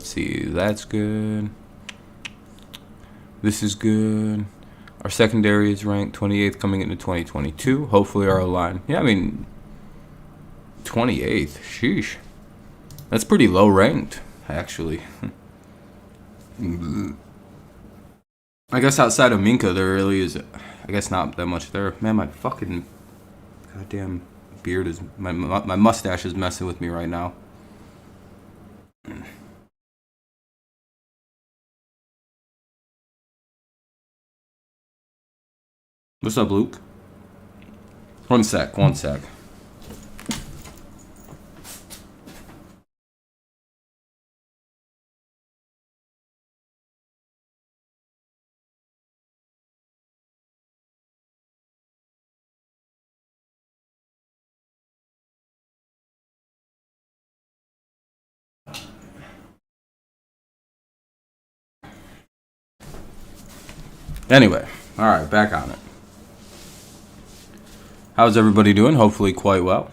see, that's good. This is good. Our secondary is ranked 28th coming into 2022. Hopefully our line. Yeah, I mean, 28th. Sheesh. That's pretty low ranked, actually. I guess outside of Minka, there really is, I guess, not that much there. Man, my fucking goddamn beard is, my mustache is messing with me right now. What's up, Luke? One sec. Anyway, alright, back on it. How's everybody doing? Hopefully quite well.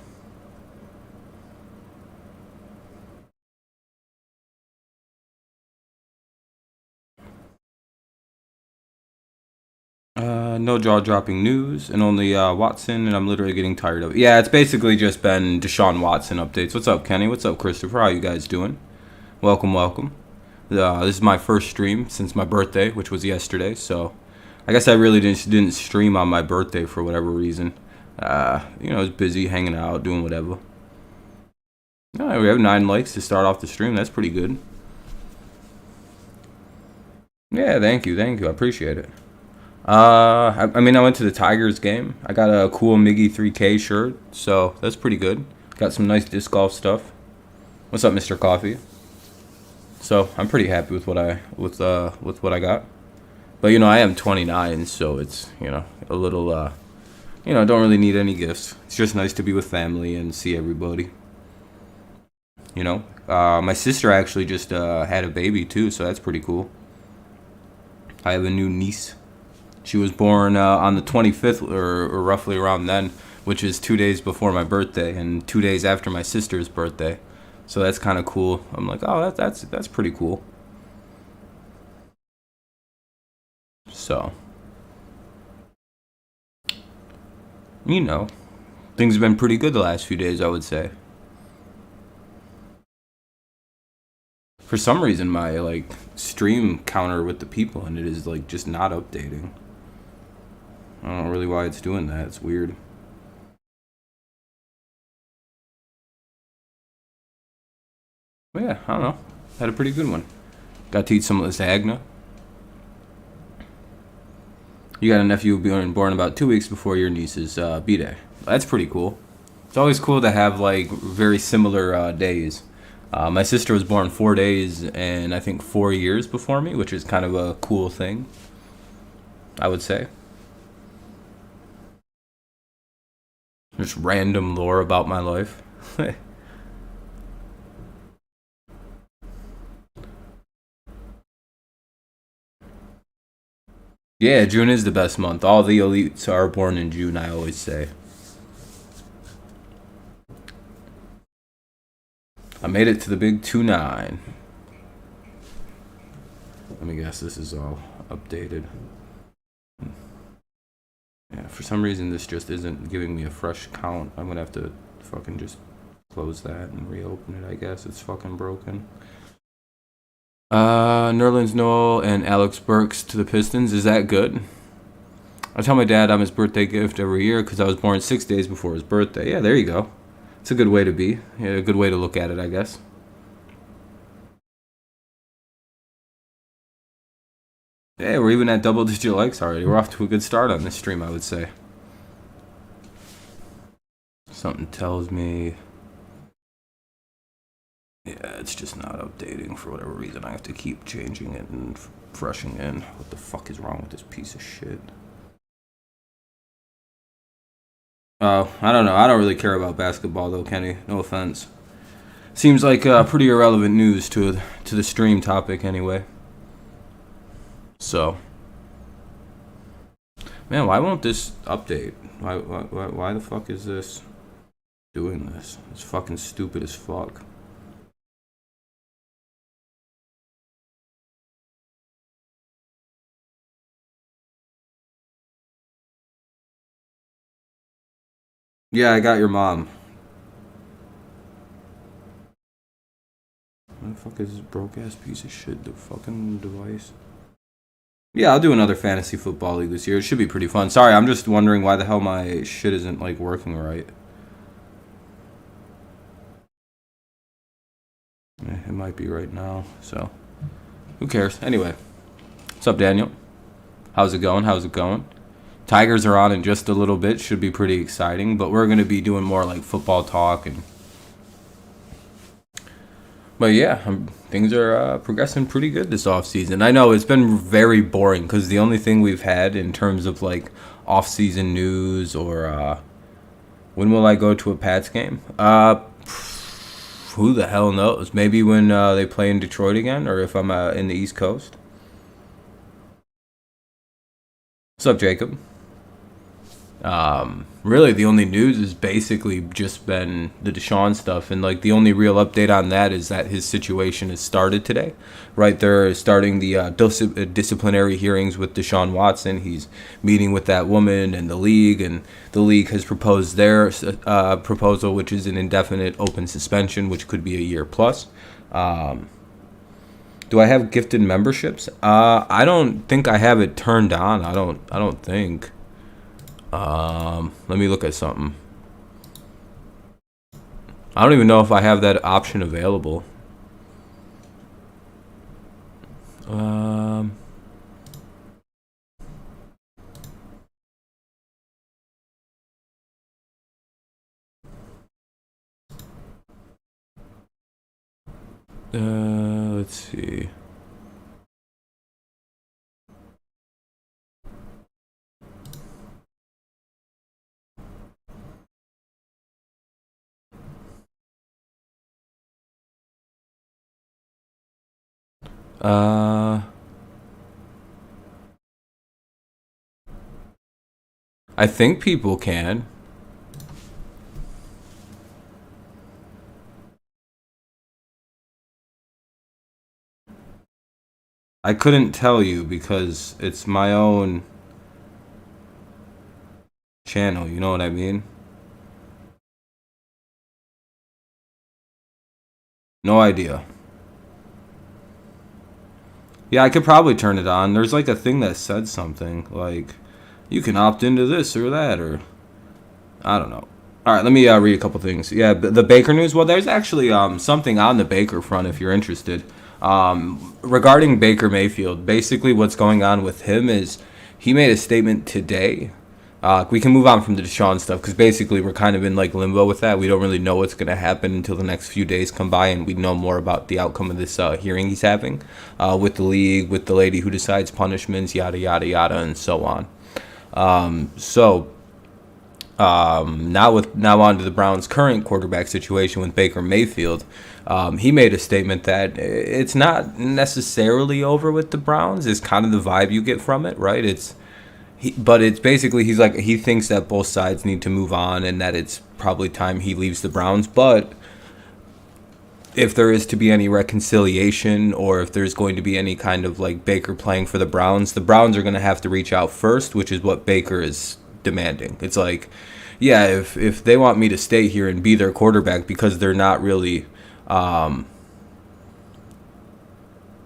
No jaw-dropping news, and only Watson, and I'm literally getting tired of it. Yeah, it's basically just been Deshaun Watson updates. What's up, Kenny? What's up, Christopher? How you guys doing? Welcome. This is my first stream since my birthday, which was yesterday, so I guess I really didn't stream on my birthday for whatever reason. I was busy hanging out, doing whatever. Alright, we have 9 likes to start off the stream. That's pretty good. Yeah, thank you. I appreciate it. I went to the Tigers game. I got a cool Miggy 3K shirt, so that's pretty good. Got some nice disc golf stuff. What's up, Mr. Coffee? So I'm pretty happy with what I got. But I am 29, so it's a little don't really need any gifts. It's just nice to be with family and see everybody. My sister actually just had a baby too, so that's pretty cool. I have a new niece. She was born on the 25th, or roughly around then, which is 2 days before my birthday and 2 days after my sister's birthday. So that's kind of cool. I'm like, oh, that's pretty cool. So, things have been pretty good the last few days, I would say. For some reason, my stream counter with the people in it is just not updating. I don't know really why it's doing that. It's weird. But yeah, I don't know. Had a pretty good one. Got to eat some lasagna. You got a nephew born about 2 weeks before your niece's B-Day. That's pretty cool. It's always cool to have very similar days. My sister was born 4 days and I think 4 years before me, which is kind of a cool thing, I would say. Just random lore about my life. Yeah, June is the best month. All the elites are born in June, I always say. I made it to the big 2-9. Let me guess, this is all updated. Yeah, for some reason this just isn't giving me a fresh count. I'm gonna have to fucking just close that and reopen it, I guess. It's fucking broken. Nerlens Noel and Alex Burks to the Pistons. Is that good? I tell my dad I'm his birthday gift every year because I was born 6 days before his birthday. Yeah, there you go. It's a good way to be. Yeah, a good way to look at it, I guess. Yeah, we're even at double-digit likes already. We're off to a good start on this stream, I would say. Something tells me... Yeah, it's just not updating for whatever reason. I have to keep changing it and freshing in. What the fuck is wrong with this piece of shit? Oh, I don't know. I don't really care about basketball, though, Kenny. No offense. Seems like pretty irrelevant news to the stream topic, anyway. So, man, why won't this update? Why the fuck is this doing this? It's fucking stupid as fuck. Yeah, I got your mom. What the fuck is this broke ass piece of shit? The fucking device. Yeah, I'll do another fantasy football league this year. It should be pretty fun. Sorry, I'm just wondering why the hell my shit isn't like working right. It might be right now, so who cares? Anyway, what's up, Daniel? How's it going? How's it going? Tigers are on in just a little bit. Should be pretty exciting, but we're gonna be doing more like football talk and. But yeah, things are progressing pretty good this off season. I know it's been very boring because the only thing we've had in terms of like off season news or when will I go to a Pats game? Who the hell knows? Maybe when they play in Detroit again, or if I'm in the East Coast. What's up, Jacob? Really, the only news has basically just been the Deshaun stuff, and like the only real update on that is that his situation has started today. Right, they're starting the disciplinary hearings with Deshaun Watson. He's meeting with that woman and the league has proposed their proposal, which is an indefinite open suspension, which could be a year plus. Do I have gifted memberships? I don't think I have it turned on. I don't think. Let me look at something. I don't even know if I have that option available. Um, let's see. Uh, I think people can. I couldn't tell you because it's my own channel. You know what I mean? No idea. Yeah, I could probably turn it on. There's like a thing that said something like you can opt into this or that or I don't know. All right, let me read a couple things. Yeah, the Baker news. Well, there's actually something on the Baker front if you're interested. Regarding Baker Mayfield, basically what's going on with him is he made a statement today. We can move on from the Deshaun stuff because basically we're kind of in like limbo with that. We don't really know what's going to happen until the next few days come by and we know more about the outcome of this hearing he's having with the league, with the lady who decides punishments, yada, yada, yada, and so on. So now on to the Browns' current quarterback situation with Baker Mayfield. He made a statement that it's not necessarily over with the Browns. Is kind of the vibe you get from it, right? But it's basically he's like he thinks that both sides need to move on and that it's probably time he leaves the Browns. But if there is to be any reconciliation or if there's going to be any kind of like Baker playing for the Browns are going to have to reach out first, which is what Baker is demanding. It's like, yeah, if they want me to stay here and be their quarterback because they're not really,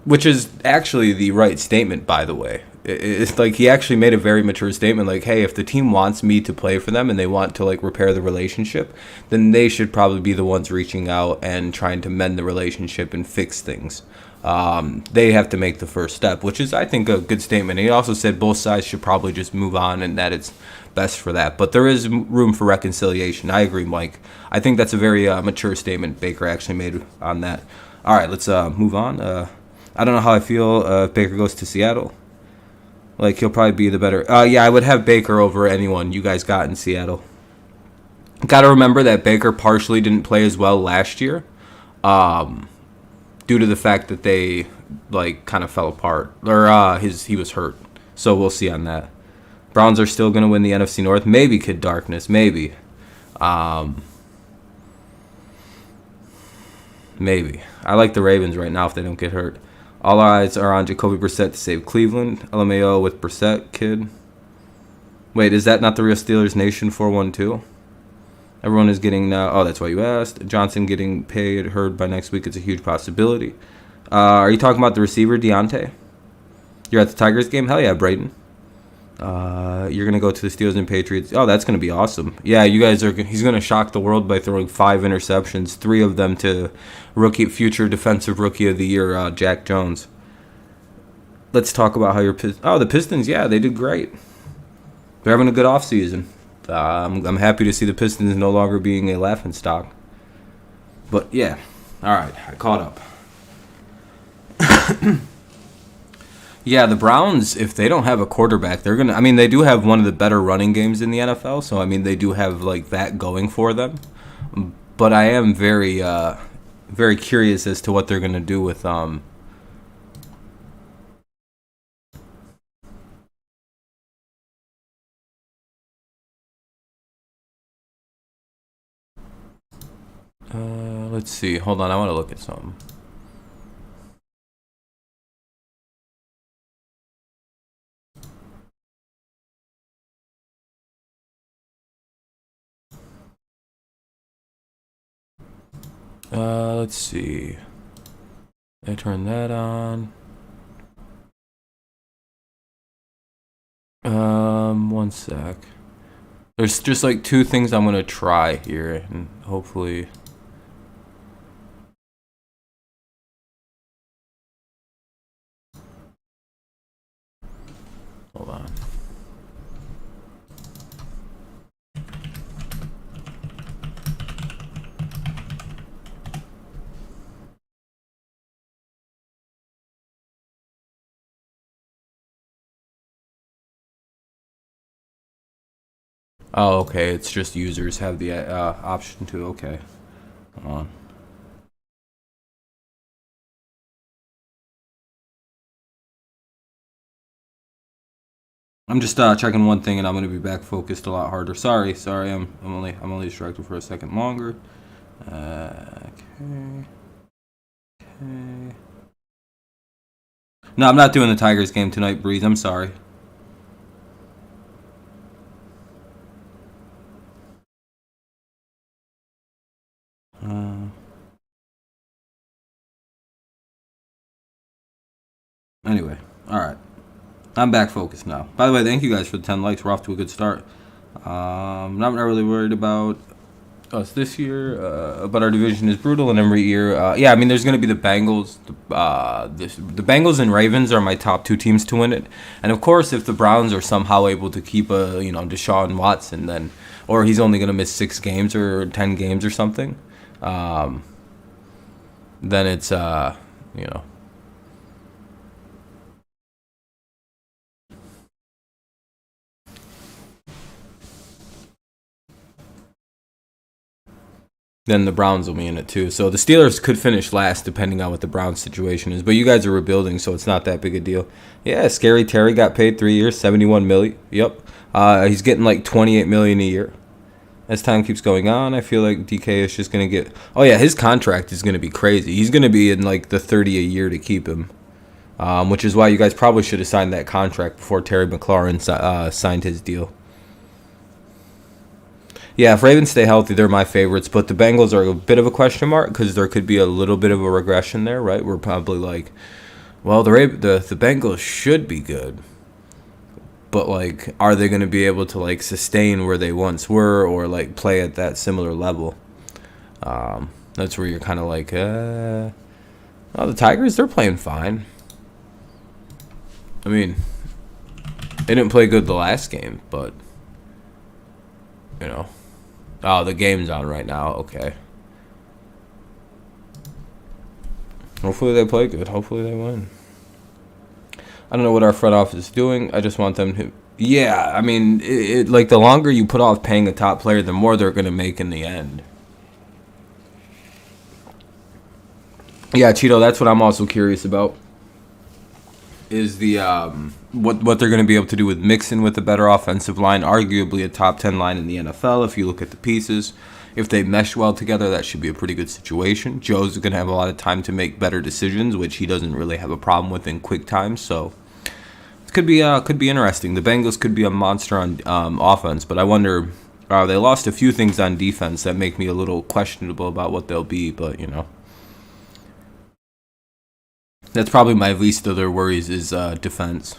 which is actually the right statement, by the way. It's like he actually made a very mature statement like, hey, if the team wants me to play for them and they want to like repair the relationship, then they should probably be the ones reaching out and trying to mend the relationship and fix things. They have to make the first step, which is, I think, a good statement. And he also said both sides should probably just move on and that it's best for that. But there is room for reconciliation. I agree, Mike. I think that's a very mature statement Baker actually made on that. All right, let's move on. I don't know how I feel if Baker goes to Seattle. Like, he'll probably be the better. Yeah, I would have Baker over anyone you guys got in Seattle. Got to remember that Baker partially didn't play as well last year due to the fact that they, like, kind of fell apart. Or he was hurt. So we'll see on that. Browns are still going to win the NFC North. Maybe Kid Darkness. Maybe. Maybe. I like the Ravens right now if they don't get hurt. All eyes are on Jacoby Brissett to save Cleveland. LMAO with Brissett, kid. Wait, is that not the real Steelers Nation 412? Everyone is getting now. Oh, that's why you asked. Johnson getting paid, heard by next week. It's a huge possibility. Are you talking about the receiver, Deontay? You're at the Tigers game? Hell yeah, Brayden. You're going to go to the Steelers and Patriots. Oh, that's going to be awesome. Yeah, you guys are. He's going to shock the world by throwing 5 interceptions, 3 of them to future defensive rookie of the year, Jack Jones. Let's talk about how your the Pistons. Yeah, they did great. They're having a good offseason. I'm happy to see the Pistons no longer being a laughingstock. But yeah, all right, I caught up. Yeah, the Browns, if they don't have a quarterback, they're gonna. I mean, they do have one of the better running games in the NFL, so I mean, they do have like that going for them. But I am very, very curious as to what they're gonna do with Let's see. Hold on, I want to look at something. Let's see. I turn that on. One sec. There's just like 2 things I'm gonna try here, and hopefully. Hold on. Oh, okay. It's just users have the option to. Okay. Hold on. I'm just checking one thing, and I'm gonna be back focused a lot harder. Sorry. I'm only distracted for a second longer. Okay. Okay. No, I'm not doing the Tigers game tonight, Breeze. I'm sorry. Uh, anyway, all right. I'm back focused now. By the way, thank you guys for the 10 likes. We're off to a good start. Not really worried about us this year, but our division is brutal, and every year, yeah, I mean, there's going to be the Bengals. The Bengals and Ravens are my top 2 teams to win it, and of course, if the Browns are somehow able to keep Deshaun Watson, then, or he's only going to miss 6 games or 10 games or something, then it's you know. Then the Browns will be in it too. So the Steelers could finish last depending on what the Browns situation is. But you guys are rebuilding, so it's not that big a deal. Yeah, Scary Terry got paid 3 years, $71 million. Yep. He's getting like $28 million a year. As time keeps going on, I feel like DK is just gonna get. Oh yeah, his contract is gonna be crazy. He's gonna be in like the 30 a year to keep him, which is why you guys probably should have signed that contract before Terry McLaurin signed his deal. Yeah, if Ravens stay healthy, they're my favorites. But the Bengals are a bit of a question mark because there could be a little bit of a regression there, right? We're probably like, well, the Bengals should be good, but like, are they going to be able to like sustain where they once were or like play at that similar level? That's where you're kind of like, well, the Tigers, they're playing fine. I mean, they didn't play good the last game, but you know. Oh, the game's on right now. Okay. Hopefully they play good. Hopefully they win. I don't know what our front office is doing. I just want them to. Yeah, I mean, like the longer you put off paying a top player, the more they're going to make in the end. Yeah, Cheeto, that's what I'm also curious about. Is the what they're going to be able to do with Mixon with a better offensive line, arguably a top 10 line in the NFL if you look at the pieces. If they mesh well together, that should be a pretty good situation. Joe's going to have a lot of time to make better decisions, which he doesn't really have a problem with in quick time. So it could be interesting. The Bengals could be a monster on offense, but I wonder They lost a few things on defense that make me a little questionable about what they'll be, but that's probably my least of their worries is defense.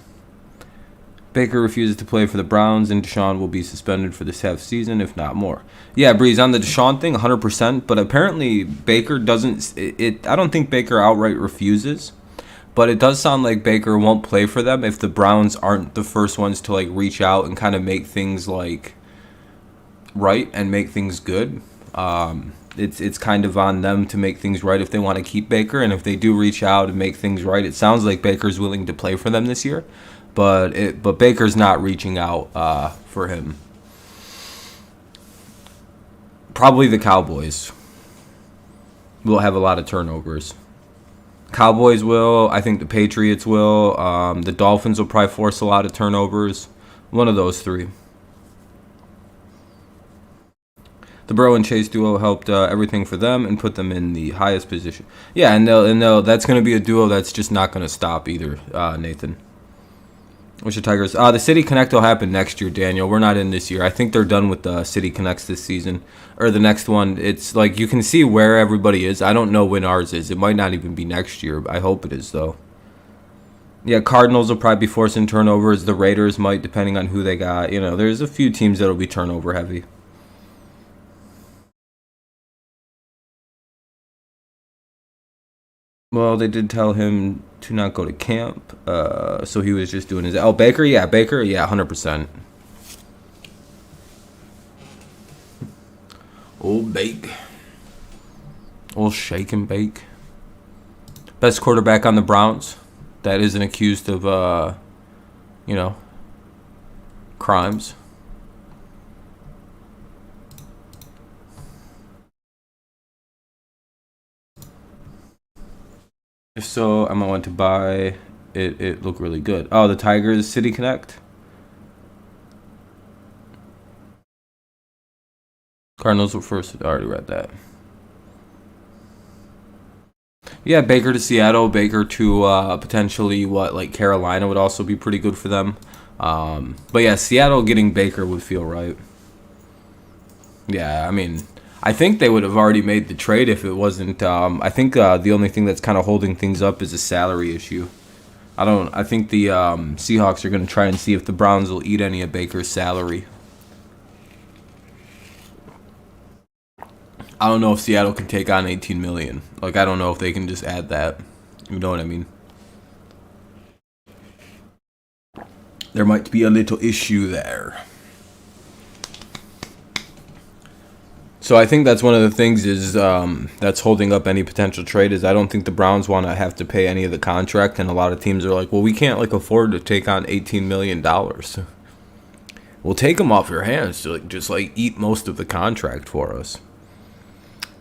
Baker refuses to play for the Browns, and Deshaun will be suspended for this half season, if not more. Yeah, Breeze, on the Deshaun thing, 100%, but apparently Baker doesn't... I don't think Baker outright refuses, but it does sound like Baker won't play for them if the Browns aren't the first ones to reach out and kind of make things right and make things good. It's kind of on them to make things right if they want to keep Baker, and if they do reach out and make things right, it sounds like Baker's willing to play for them this year. But Baker's not reaching out for him. Probably the Cowboys will have a lot of turnovers. Cowboys will. I think the Patriots will. The Dolphins will probably force a lot of turnovers. One of those three. The Burrow and Chase duo helped everything for them and put them in the highest position. Yeah, and that's going to be a duo that's just not going to stop either, Nathan. What's your Tigers? The City Connect will happen next year, Daniel. We're not in this year. I think they're done with the City Connects this season. Or the next one. It's you can see where everybody is. I don't know when ours is. It might not even be next year. I hope it is, though. Yeah, Cardinals will probably be forcing turnovers. The Raiders might, depending on who they got. There's a few teams that will be turnover heavy. Well, they did tell him to not go to camp, so he was just doing his... Oh, Baker? Yeah, 100%. Old Bake. Old Shake and Bake. Best quarterback on the Browns that isn't accused of, crimes. If so, I might want to buy it. It looked really good. Oh, the Tigers City Connect. Cardinals were first. I already read that. Yeah, Baker to Seattle. Baker to potentially Carolina would also be pretty good for them. But yeah, Seattle getting Baker would feel right. Yeah, I mean... I think they would have already made the trade if it wasn't. I think the only thing that's kind of holding things up is a salary issue. I think the Seahawks are going to try and see if the Browns will eat any of Baker's salary. I don't know if Seattle can take on $18 million. I don't know if they can just add that. You know what I mean? There might be a little issue there. So I think that's one of the things is that's holding up any potential trade is I don't think the Browns want to have to pay any of the contract, and a lot of teams are like, well, we can't afford to take on $18 million. We'll take them off your hands to just eat most of the contract for us.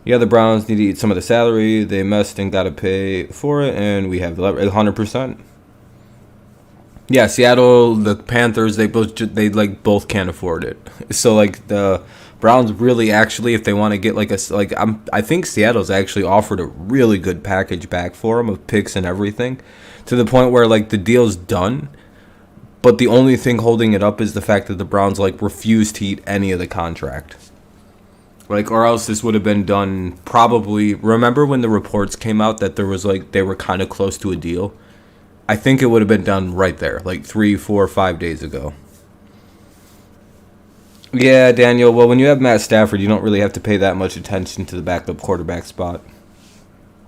Yeah, the Browns need to eat some of the salary. They messed and got to pay for it, and we have 100%. Yeah, Seattle, the Panthers, they both can't afford it. So the Browns really actually, if they want to get I think Seattle's actually offered a really good package back for them of picks and everything, to the point where the deal's done, but the only thing holding it up is the fact that the Browns refuse to eat any of the contract. Or else this would have been done probably. Remember when the reports came out that there was they were kind of close to a deal? I think it would have been done right there, 3, 4, 5 days ago. Yeah, Daniel, well, when you have Matt Stafford, you don't really have to pay that much attention to the backup quarterback spot.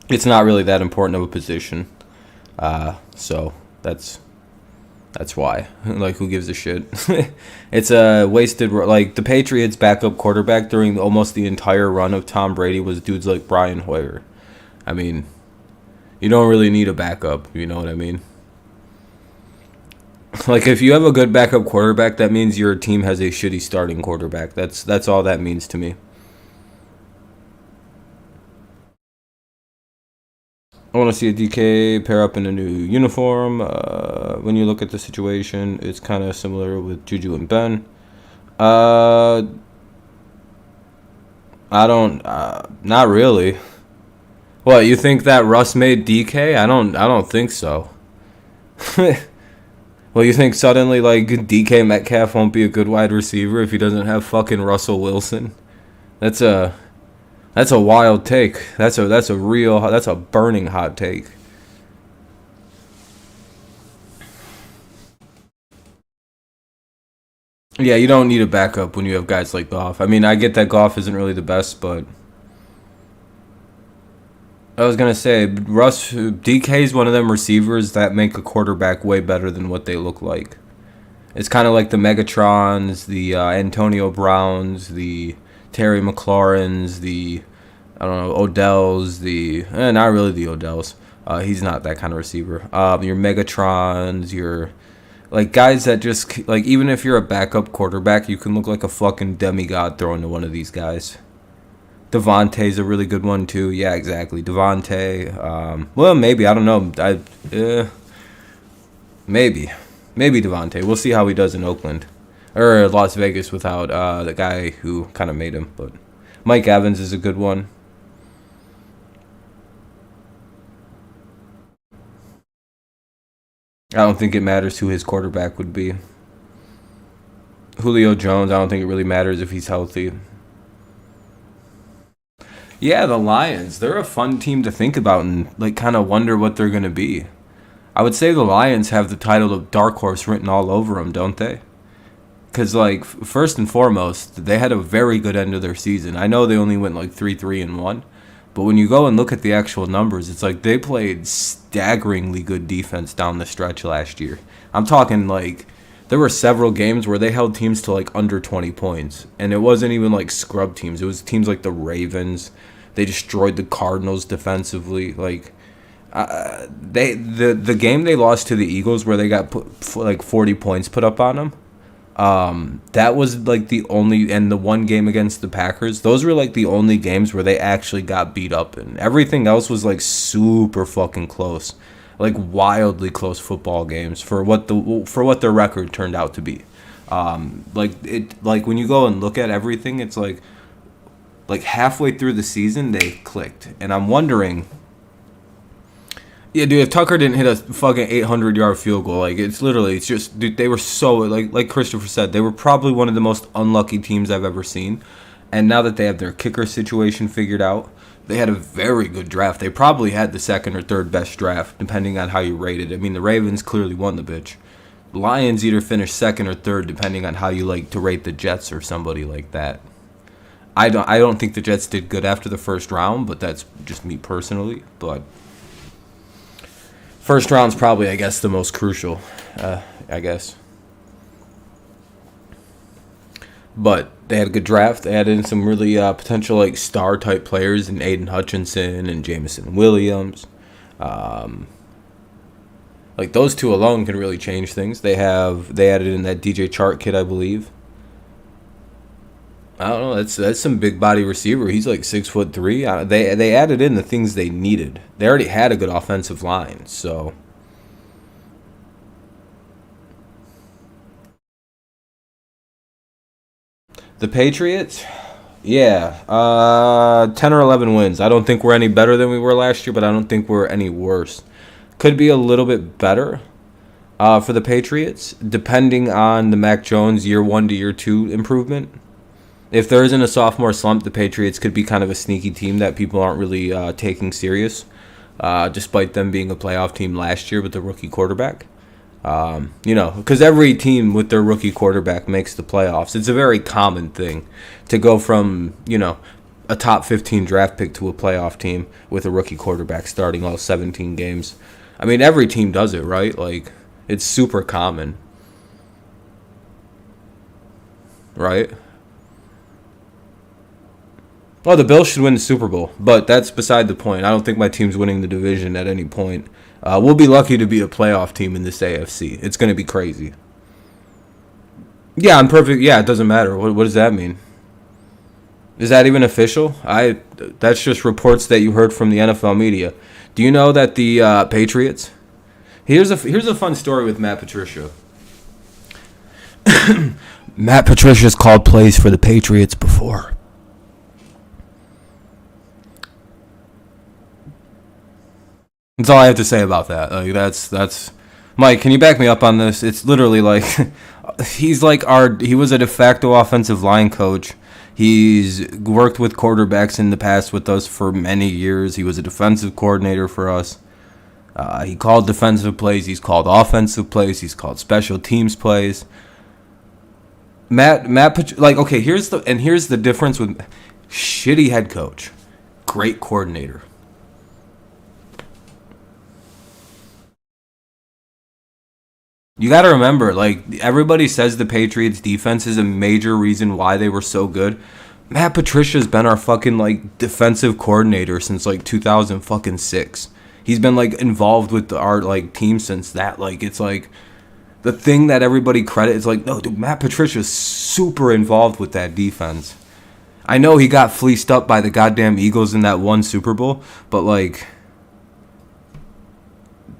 It's not really that important of a position. So that's why. Who gives a shit? It's a wasted... the Patriots' backup quarterback during almost the entire run of Tom Brady was dudes like Brian Hoyer. I mean, you don't really need a backup, you know what I mean? If you have a good backup quarterback, that means your team has a shitty starting quarterback. That's all that means to me. I want to see a DK pair up in a new uniform. When you look at the situation, it's kind of similar with Juju and Ben. I don't... not really. What, you think that Russ made DK? I don't think so. Well, you think suddenly like DK Metcalf won't be a good wide receiver if he doesn't have fucking Russell Wilson? That's a that's a wild take. That's a burning hot take. Yeah, you don't need a backup when you have guys like Goff. I mean, I get that Goff isn't really the best, but I was gonna say DK is one of them receivers that make a quarterback way better than what they look like. It's kind of like the Megatrons, the Antonio Browns, the Terry McLaurins, the I don't know Odells, the not really the Odells. He's not that kind of receiver. Your Megatrons, your like guys that just like even if you're a backup quarterback, you can look like a fucking demigod throwing to one of these guys. Devontae's a really good one too. Yeah, exactly. Devontae. Well, maybe I don't know. Maybe, maybe Devontae. We'll see how he does in Oakland or Las Vegas without the guy who kind of made him. But Mike Evans is a good one. I don't think it matters who his quarterback would be. Julio Jones. I don't think it really matters if he's healthy. Yeah, the Lions. They're a fun team to think about and like kind of wonder what they're gonna be. I would say the Lions have the title of dark horse written all over them, don't they? Because like first and foremost, they had a very good end of their season. I know they only went like 3-3-1, but when you go and look at the actual numbers, it's like they played staggeringly good defense down the stretch last year. I'm talking like there were several games where they held teams to like under 20 points, and it wasn't even like scrub teams. It was teams like the Ravens. They destroyed the Cardinals defensively. Like the game they lost to the Eagles where they got like 40 points put up on them. That was like the only, and the one game against the Packers, those were like the only games where they actually got beat up, and everything else was like super fucking close, like wildly close football games for what their record turned out to be. Like when you go and look at everything, it's like halfway through the season they clicked, and I'm wondering. Yeah, dude, if Tucker didn't hit a fucking 800-yard field goal, like, it's just, dude, they were so, like Christopher said, they were probably one of the most unlucky teams I've ever seen. And now that they have their kicker situation figured out, they had a very good draft. They probably had the second or third best draft, depending on how you rate it. I mean, the Ravens clearly won the bitch. The Lions either finished second or third, depending on how you like to rate the Jets or somebody like that. I don't think the Jets did good after the first round, but that's just me personally. But first round's probably, I guess, the most crucial, I guess. But they had a good draft. They added in some really potential like star-type players in Aiden Hutchinson and Jameson Williams. Like those two alone can really change things. They added in that DJ Chark kid, I believe. I don't know. That's some big body receiver. He's like 6'3". They added in the things they needed. They already had a good offensive line, so the Patriots, yeah, 10 or 11 wins. I don't think we're any better than we were last year, but I don't think we're any worse. Could be a little bit better for the Patriots, depending on the Mac Jones year 1 to year 2 improvement. If there isn't a sophomore slump, the Patriots could be kind of a sneaky team that people aren't really taking serious, despite them being a playoff team last year with the rookie quarterback. Because every team with their rookie quarterback makes the playoffs. It's a very common thing to go from, a top 15 draft pick to a playoff team with a rookie quarterback starting all 17 games. I mean, every team does it, right? Like, it's super common, right? Well, the Bills should win the Super Bowl, but that's beside the point. I don't think my team's winning the division at any point. We'll be lucky to be a playoff team in this AFC. It's going to be crazy. Yeah, I'm perfect. Yeah, it doesn't matter. What does that mean? Is that even official? That's just reports that you heard from the NFL media. Do you know that the Patriots? Here's a fun story with Matt Patricia. Matt Patricia's called plays for the Patriots before. That's all I have to say about that. Like that's Mike, can you back me up on this? It's literally like he was a de facto offensive line coach. He's worked with quarterbacks in the past with us for many years. He was a defensive coordinator for us. He called defensive plays. He's called offensive plays. He's called special teams plays. Okay, here's the difference with shitty head coach, great coordinator. You got to remember, like, everybody says the Patriots defense is a major reason why they were so good. Matt Patricia's been our fucking, like, defensive coordinator since, like, 2006. He's been, like, involved with our, like, team since that. Like, it's, like, the thing that everybody credit is, like, no, dude, Matt Patricia's super involved with that defense. I know he got fleeced up by the goddamn Eagles in that one Super Bowl, but, like,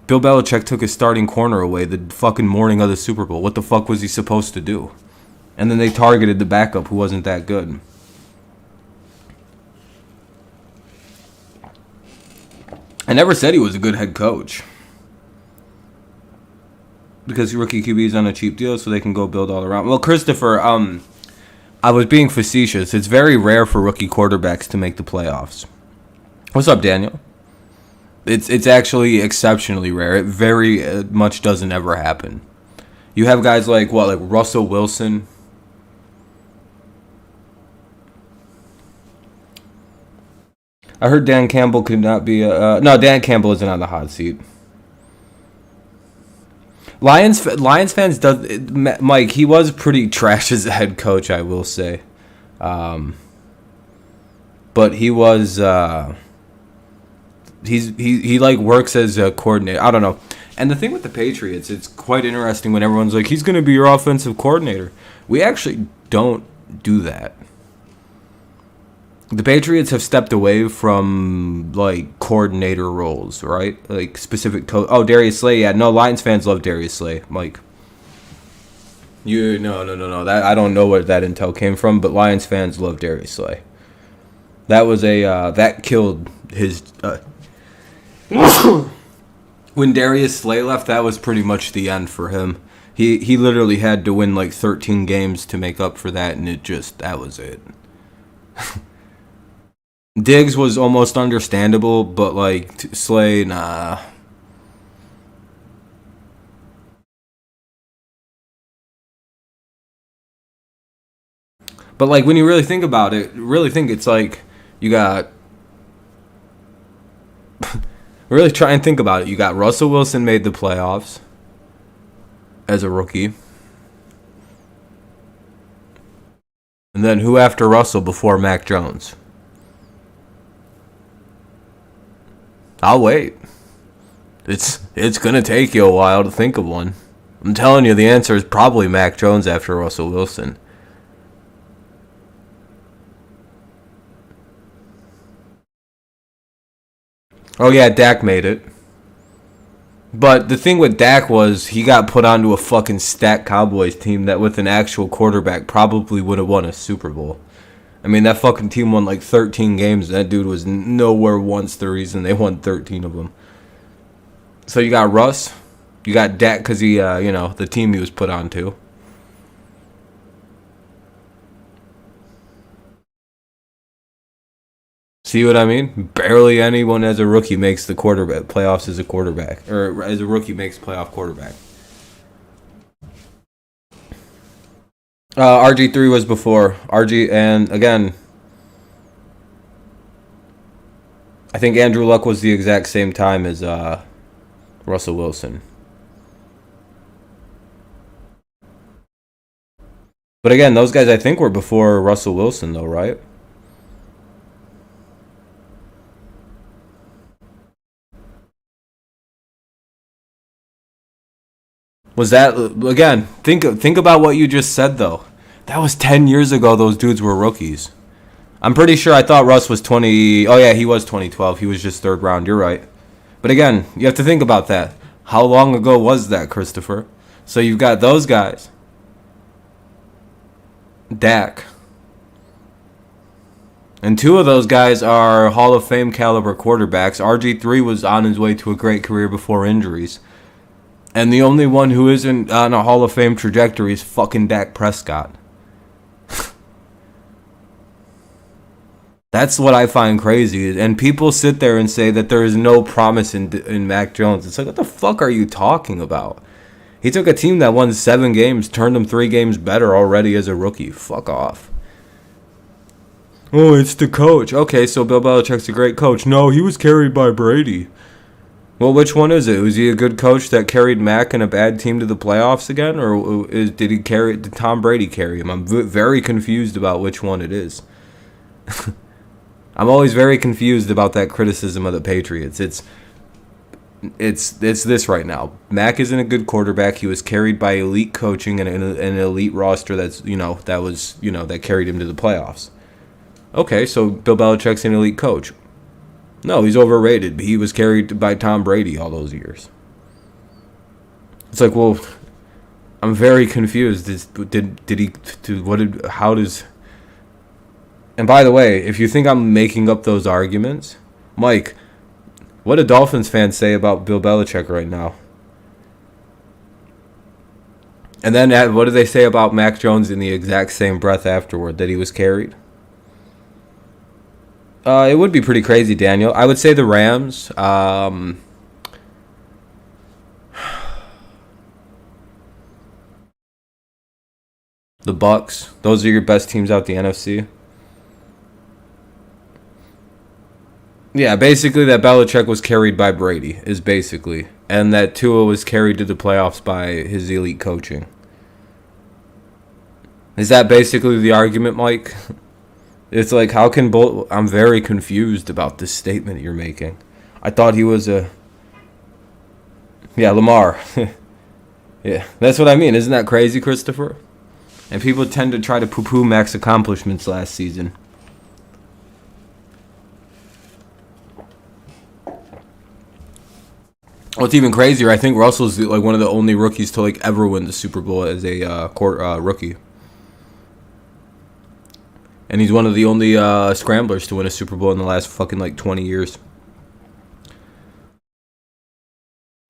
Bill Belichick took his starting corner away the fucking morning of the Super Bowl. What the fuck was he supposed to do? And then they targeted the backup who wasn't that good. I never said he was a good head coach. Because rookie QB is on a cheap deal, so they can go build all around. Well, Christopher, I was being facetious. It's very rare for rookie quarterbacks to make the playoffs. What's up, Daniel? It's actually exceptionally rare. It very much doesn't ever happen. You have guys like Russell Wilson. I heard Dan Campbell could not be no, Dan Campbell isn't on the hot seat. Lions fans Mike, he was pretty trash as a head coach, I will say. But he was he like works as a coordinator. I don't know. And the thing with the Patriots, it's quite interesting when everyone's like, he's going to be your offensive coordinator. We actually don't do that. The Patriots have stepped away from, like, coordinator roles, right? Like, specific coach. Oh, Darius Slay, yeah. No, Lions fans love Darius Slay, Mike. No. That I don't know where that intel came from, but Lions fans love Darius Slay. That was that killed his... when Darius Slay left, that was pretty much the end for him. He literally had to win, like, 13 games to make up for that, and that was it. Diggs was almost understandable, but, like, Slay, nah. But, like, when you really think about it, it's like you got... really try and think about it. You got Russell Wilson made the playoffs as a rookie. And then who after Russell before Mac Jones? I'll wait. It's going to take you a while to think of one. I'm telling you, the answer is probably Mac Jones after Russell Wilson. Oh, yeah, Dak made it. But the thing with Dak was he got put onto a fucking stacked Cowboys team that with an actual quarterback probably would have won a Super Bowl. I mean, that fucking team won like 13 games. That dude was nowhere once the reason they won 13 of them. So you got Russ. You got Dak because he, the team he was put onto. See what I mean? Barely anyone as a rookie makes the quarterback playoffs as a quarterback, or as a rookie makes playoff quarterback. RG3 was before RG, and again, I think Andrew Luck was the exact same time as Russell Wilson. But again, those guys I think were before Russell Wilson, though, right? Was that again? Think about what you just said though. That was 10 years ago. Those dudes were rookies. I'm pretty sure. I thought Russ was 20. Oh yeah, he was 2012. He was just third round. You're right. But again, you have to think about that. How long ago was that, Christopher? So you've got those guys. Dak. And two of those guys are Hall of Fame caliber quarterbacks. RG3 was on his way to a great career before injuries. And the only one who isn't on a Hall of Fame trajectory is fucking Dak Prescott. That's what I find crazy. And people sit there and say that there is no promise in Mac Jones. It's like, what the fuck are you talking about? He took a team that won 7 games, turned them 3 games better already as a rookie. Fuck off. Oh, it's the coach. Okay, so Bill Belichick's a great coach. No, he was carried by Brady. Well, which one is it? Was he a good coach that carried Mac and a bad team to the playoffs again? Or did Tom Brady carry him? I'm very confused about which one it is. I'm always very confused about that criticism of the Patriots. It's this right now. Mac isn't a good quarterback. He was carried by elite coaching and an elite roster that carried him to the playoffs. Okay, so Bill Belichick's an elite coach. No, he's overrated. He was carried by Tom Brady all those years. It's like, well, I'm very confused. How does... And by the way, if you think I'm making up those arguments, Mike, what do Dolphins fans say about Bill Belichick right now? And then what do they say about Mac Jones in the exact same breath afterward, that he was carried? It would be pretty crazy, Daniel. I would say the Rams. The Bucks. Those are your best teams out the NFC. Yeah, basically that Belichick was carried by Brady, is basically. And that Tua was carried to the playoffs by his elite coaching. Is that basically the argument, Mike? It's like, how can I'm very confused about this statement you're making. I thought he was a... Yeah, Lamar. Yeah, that's what I mean. Isn't that crazy, Christopher? And people tend to try to poo-poo Mac's accomplishments last season. What's even crazier, I think Russell's like one of the only rookies to like ever win the Super Bowl as a rookie. And he's one of the only scramblers to win a Super Bowl in the last fucking like 20 years.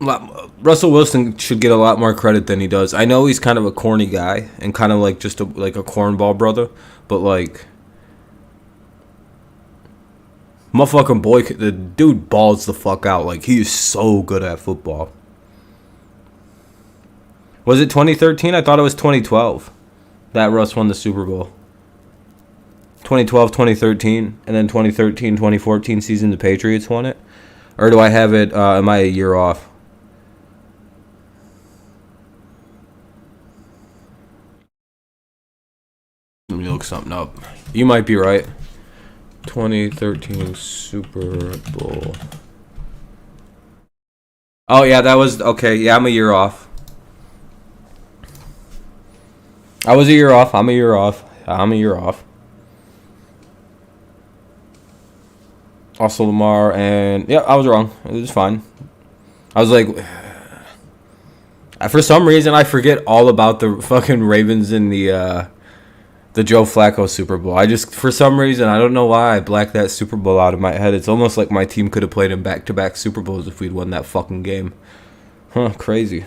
Russell Wilson should get a lot more credit than he does. I know he's kind of a corny guy and kind of like just a cornball brother, but like, motherfucking boy, the dude balls the fuck out. Like, he is so good at football. Was it 2013? I thought it was 2012 that Russ won the Super Bowl. 2012, 2013, and then 2013, 2014 season, the Patriots won it? Or do I have it, am I a year off? Let me look something up. You might be right. 2013 Super Bowl. Oh, yeah, that was... Okay, yeah, I'm a year off. I was a year off. I'm a year off. Also Lamar, and... Yeah, I was wrong. It was fine. I was like... For some reason, I forget all about the fucking Ravens in the Joe Flacco Super Bowl. For some reason, I don't know why I blacked that Super Bowl out of my head. It's almost like my team could have played in back-to-back Super Bowls if we'd won that fucking game. Huh, crazy.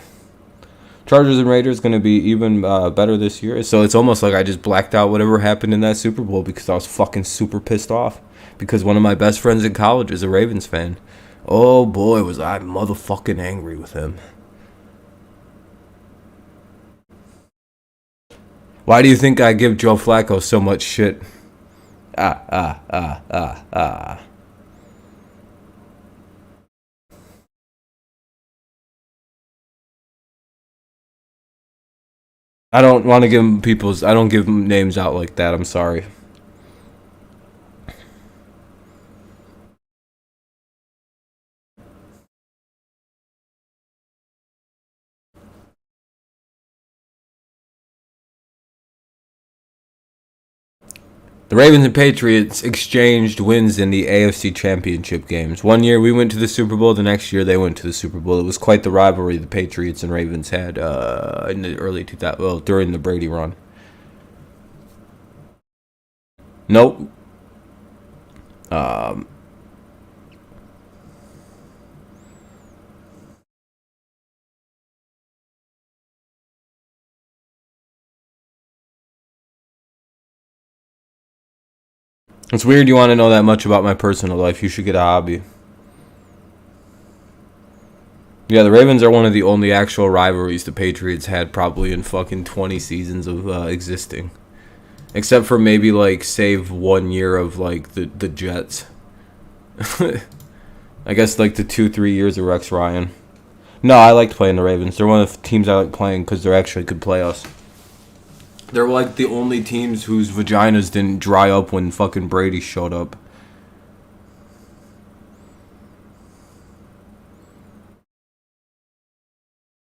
Chargers and Raiders going to be even better this year. So it's almost like I just blacked out whatever happened in that Super Bowl because I was fucking super pissed off. Because one of my best friends in college is a Ravens fan. Oh boy, was I motherfucking angry with him. Why do you think I give Joe Flacco so much shit? I don't want to give I don't give names out like that. I'm sorry. The Ravens and Patriots exchanged wins in the AFC Championship games. One year we went to the Super Bowl. The next year they went to the Super Bowl. It was quite the rivalry the Patriots and Ravens had in the early 2000s. Well, during the Brady run. Nope. It's weird you want to know that much about my personal life. You should get a hobby. Yeah, the Ravens are one of the only actual rivalries the Patriots had probably in fucking 20 seasons of existing. Except for maybe, like, save 1 year of, like, the Jets. I guess, like, the 2-3 years of Rex Ryan. No, I liked playing the Ravens. They're one of the teams I like playing because they actually could play us. They're, like, the only teams whose vaginas didn't dry up when fucking Brady showed up.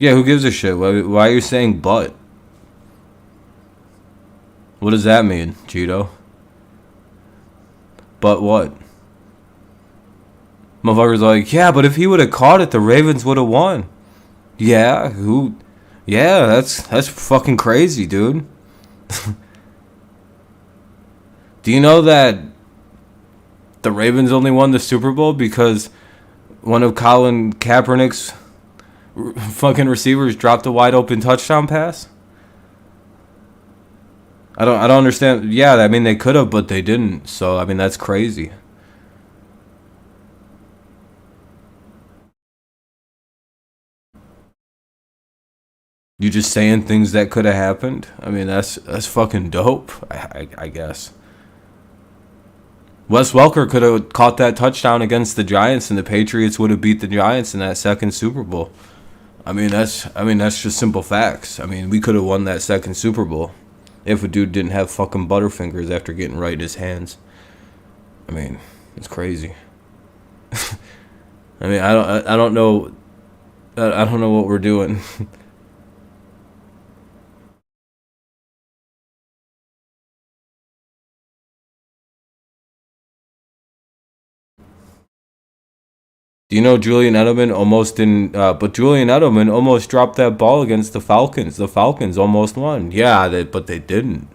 Yeah, who gives a shit? Why are you saying but? What does that mean, Cheeto? But what? Motherfucker's like, yeah, but if he would have caught it, the Ravens would have won. Yeah, who? Yeah, that's fucking crazy, dude. Do you know that the Ravens only won the Super Bowl because one of Colin Kaepernick's fucking receivers dropped a wide open touchdown pass? I don't understand. Yeah, I mean they could have, but they didn't. So I mean that's crazy. You just saying things that could have happened. I mean that's fucking dope. I guess. Wes Welker could have caught that touchdown against the Giants, and the Patriots would have beat the Giants in that second Super Bowl. I mean that's just simple facts. I mean we could have won that second Super Bowl if a dude didn't have fucking butterfingers after getting right in his hands. I mean it's crazy. I mean I don't know. I don't know what we're doing. Do you know Julian Edelman almost didn't? But Julian Edelman almost dropped that ball against the Falcons. The Falcons almost won. Yeah, but they didn't.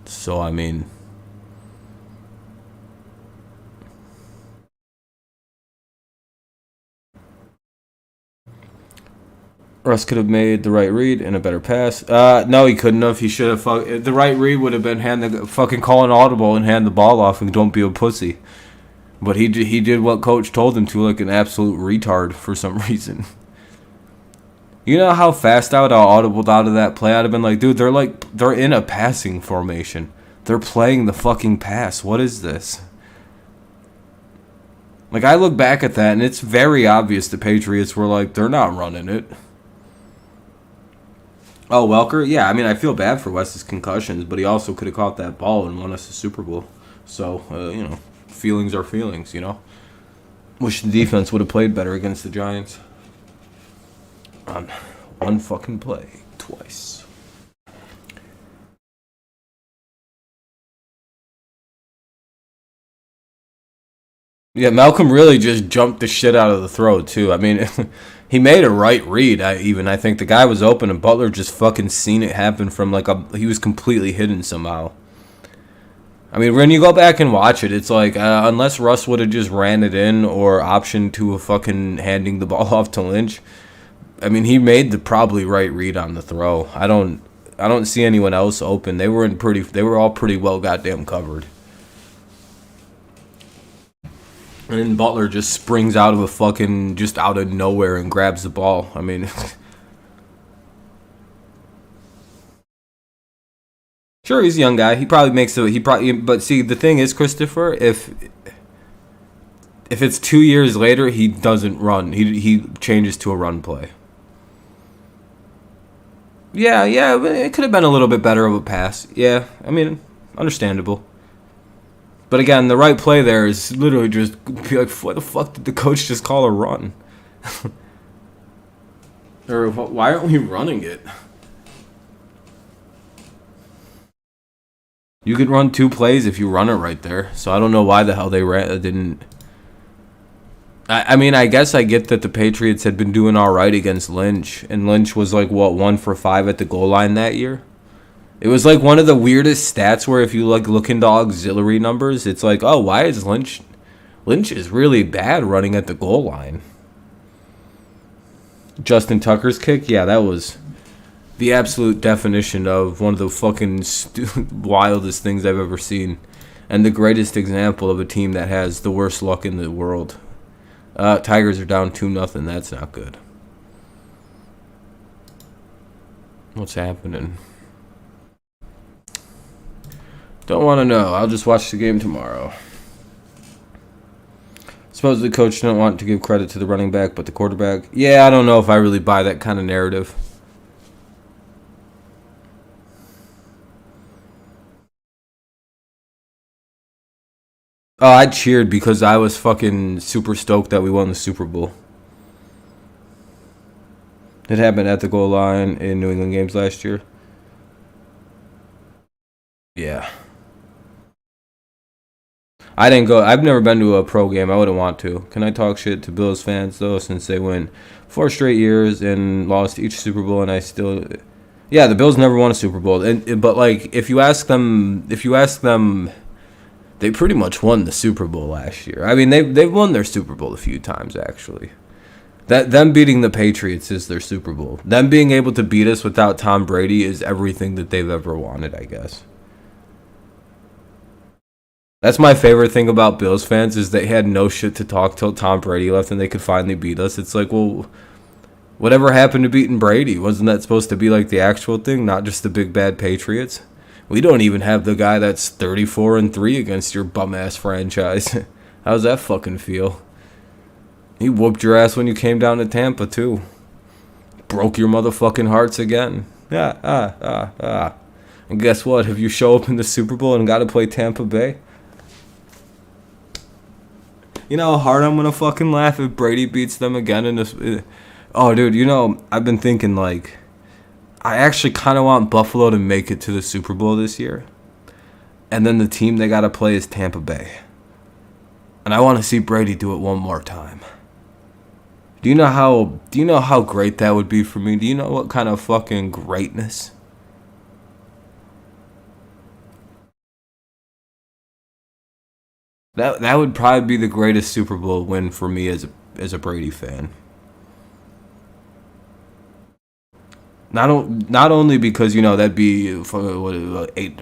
So I mean, Russ could have made the right read and a better pass. No, he couldn't have. He should have. The right read would have been fucking call an audible and hand the ball off and don't be a pussy. But he did what coach told him to, like an absolute retard for some reason. You know how fast I would have audibled out of that play? I'd have been like, dude, they're in a passing formation. They're playing the fucking pass. What is this? Like, I look back at that, and it's very obvious the Patriots were like, they're not running it. Oh, Welker? Yeah, I mean, I feel bad for Wes's concussions, but he also could have caught that ball and won us the Super Bowl. So, feelings are feelings, Wish the defense would have played better against the Giants. On one fucking play, twice. Yeah, Malcolm really just jumped the shit out of the throw, too. I mean, he made a right read, I think. The guy was open, and Butler just fucking seen it happen from, he was completely hidden somehow. I mean, when you go back and watch it, it's like, unless Russ would have just ran it in or optioned to a fucking handing the ball off to Lynch, I mean, he made the probably right read on the throw. I don't see anyone else open. They were all pretty well goddamn covered. And then Butler just springs out of nowhere and grabs the ball. I mean, sure, he's a young guy. He probably but see, the thing is, Christopher, if it's 2 years later, he doesn't run. He changes to a run play. Yeah, it could have been a little bit better of a pass. Yeah, I mean, understandable. But again, the right play there is literally just be like, what the fuck did the coach just call a run? Or why aren't we running it? You could run 2 plays if you run it right there. So I don't know why the hell they didn't. I mean, I guess I get that the Patriots had been doing all right against Lynch, and Lynch was 1 for 5 at the goal line that year. It was one of the weirdest stats where if you look into auxiliary numbers, it's oh, why is Lynch is really bad running at the goal line. Justin Tucker's kick, yeah, that was the absolute definition of one of the fucking wildest things I've ever seen. and the greatest example of a team that has the worst luck in the world. Tigers are down 2-0. That's not good. What's happening? Don't want to know. I'll just watch the game tomorrow. Suppose the coach didn't want to give credit to the running back, but the quarterback. Yeah, I don't know if I really buy that kind of narrative. Oh, I cheered because I was fucking super stoked that we won the Super Bowl. It happened at the goal line in New England games last year. Yeah. I didn't go. I've never been to a pro game. I wouldn't want to. Can I talk shit to Bills fans though, since they win 4 straight years and lost each Super Bowl, and I still, yeah, the Bills never won a Super Bowl. But like, if you ask them, they pretty much won the Super Bowl last year. I mean, they've won their Super Bowl a few times actually. That them beating the Patriots is their Super Bowl. Them being able to beat us without Tom Brady is everything that they've ever wanted, I guess. That's my favorite thing about Bills fans is they had no shit to talk till Tom Brady left and they could finally beat us. It's like, well, whatever happened to beating Brady? Wasn't that supposed to be like the actual thing, not just the big bad Patriots? We don't even have the guy that's 34-3 against your bum ass franchise. How's that fucking feel? He whooped your ass when you came down to Tampa too. Broke your motherfucking hearts again. And guess what? If you show up in the Super Bowl and got to play Tampa Bay, you know how hard I'm gonna fucking laugh if Brady beats them again in this. Oh, dude, you know, I've been thinking, like, I actually kind of want Buffalo to make it to the Super Bowl this year. And then the team they gotta play is Tampa Bay. And I want to see Brady do it one more time. Do you know how great that would be for me? Do you know what kind of fucking greatness? That would probably be the greatest Super Bowl win for me as a Brady fan. Not only because, you know, that'd be eight.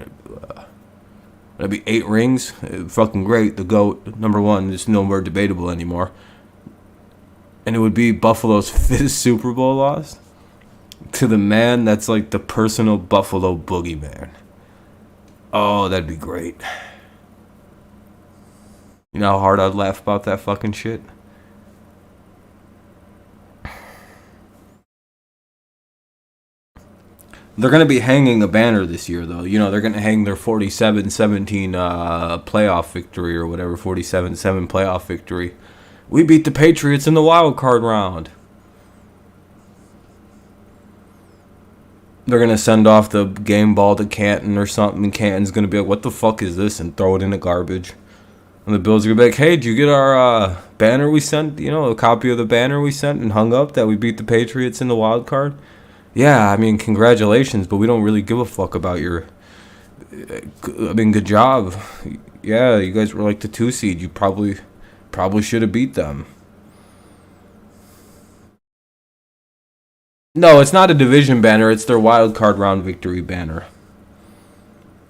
That'd be 8 rings. Fucking great. The GOAT, number one. It's no more debatable anymore. And it would be Buffalo's 5th Super Bowl loss to the man that's like the personal Buffalo boogeyman. Oh, that'd be great. You know how hard I'd laugh about that fucking shit? They're going to be hanging a banner this year, though. You know, they're going to hang their 47-17 playoff victory or whatever, 47-7 playoff victory. We beat the Patriots in the wild card round. They're going to send off the game ball to Canton or something, and Canton's going to be like, what the fuck is this? And throw it in the garbage. And the Bills are going to be like, hey, did you get our banner we sent? You know, a copy of the banner we sent and hung up that we beat the Patriots in the wild card? Yeah, I mean, congratulations, but we don't really give a fuck about your... I mean, good job. Yeah, you guys were like the 2 seed. You probably should have beat them. No, it's not a division banner. It's their wild card round victory banner.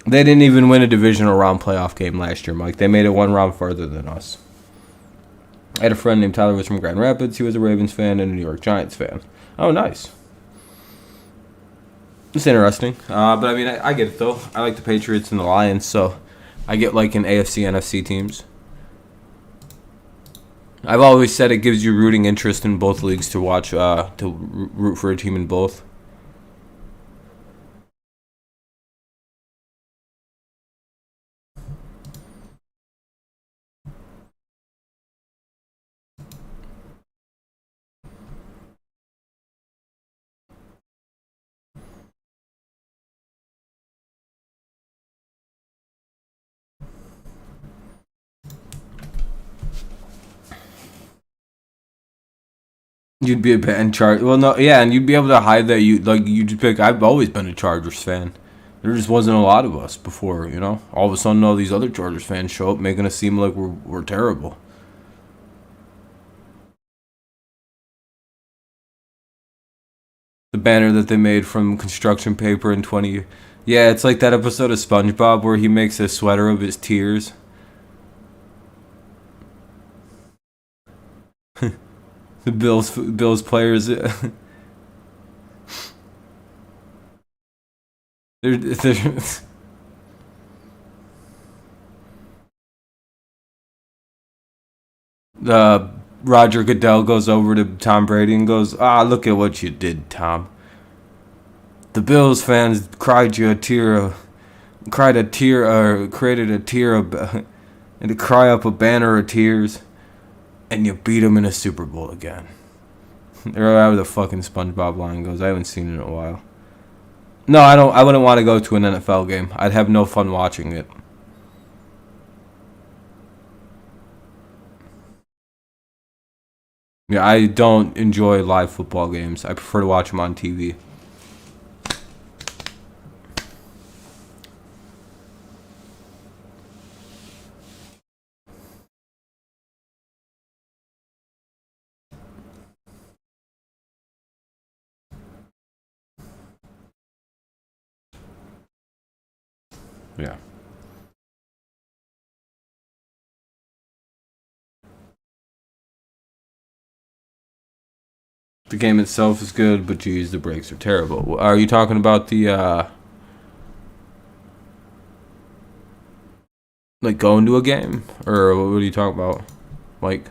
They didn't even win a divisional round playoff game last year, Mike. They made it one round further than us. I had a friend named Tyler who was from Grand Rapids. He was a Ravens fan and a New York Giants fan. Oh, nice. It's interesting. But, I mean, I get it, though. I like the Patriots and the Lions, so I get, like, in AFC, NFC teams. I've always said it gives you rooting interest in both leagues to watch, to root for a team in both. You'd be a band Charger. Well, no, yeah, and you'd be able to hide that you'd pick. I've always been a Chargers fan. There just wasn't a lot of us before, you know. All of a sudden, all these other Chargers fans show up, making us seem like we're terrible. The banner that they made from construction paper in 20 Yeah, it's like that episode of SpongeBob where he makes a sweater of his tears. The Bills players. They're Roger Goodell goes over to Tom Brady and goes, "Ah, look at what you did, Tom. The Bills fans cried a tear, or created a tear, and to cry up a banner of tears, and you beat them in a Super Bowl again." Or however the fucking SpongeBob line goes. I haven't seen it in a while. No, I don't. I wouldn't want to go to an NFL game. I'd have no fun watching it. Yeah, I don't enjoy live football games. I prefer to watch them on TV. Yeah. The game itself is good, but geez, the breaks are terrible. Are you talking about the like going to a game, or what are you talking about, Mike?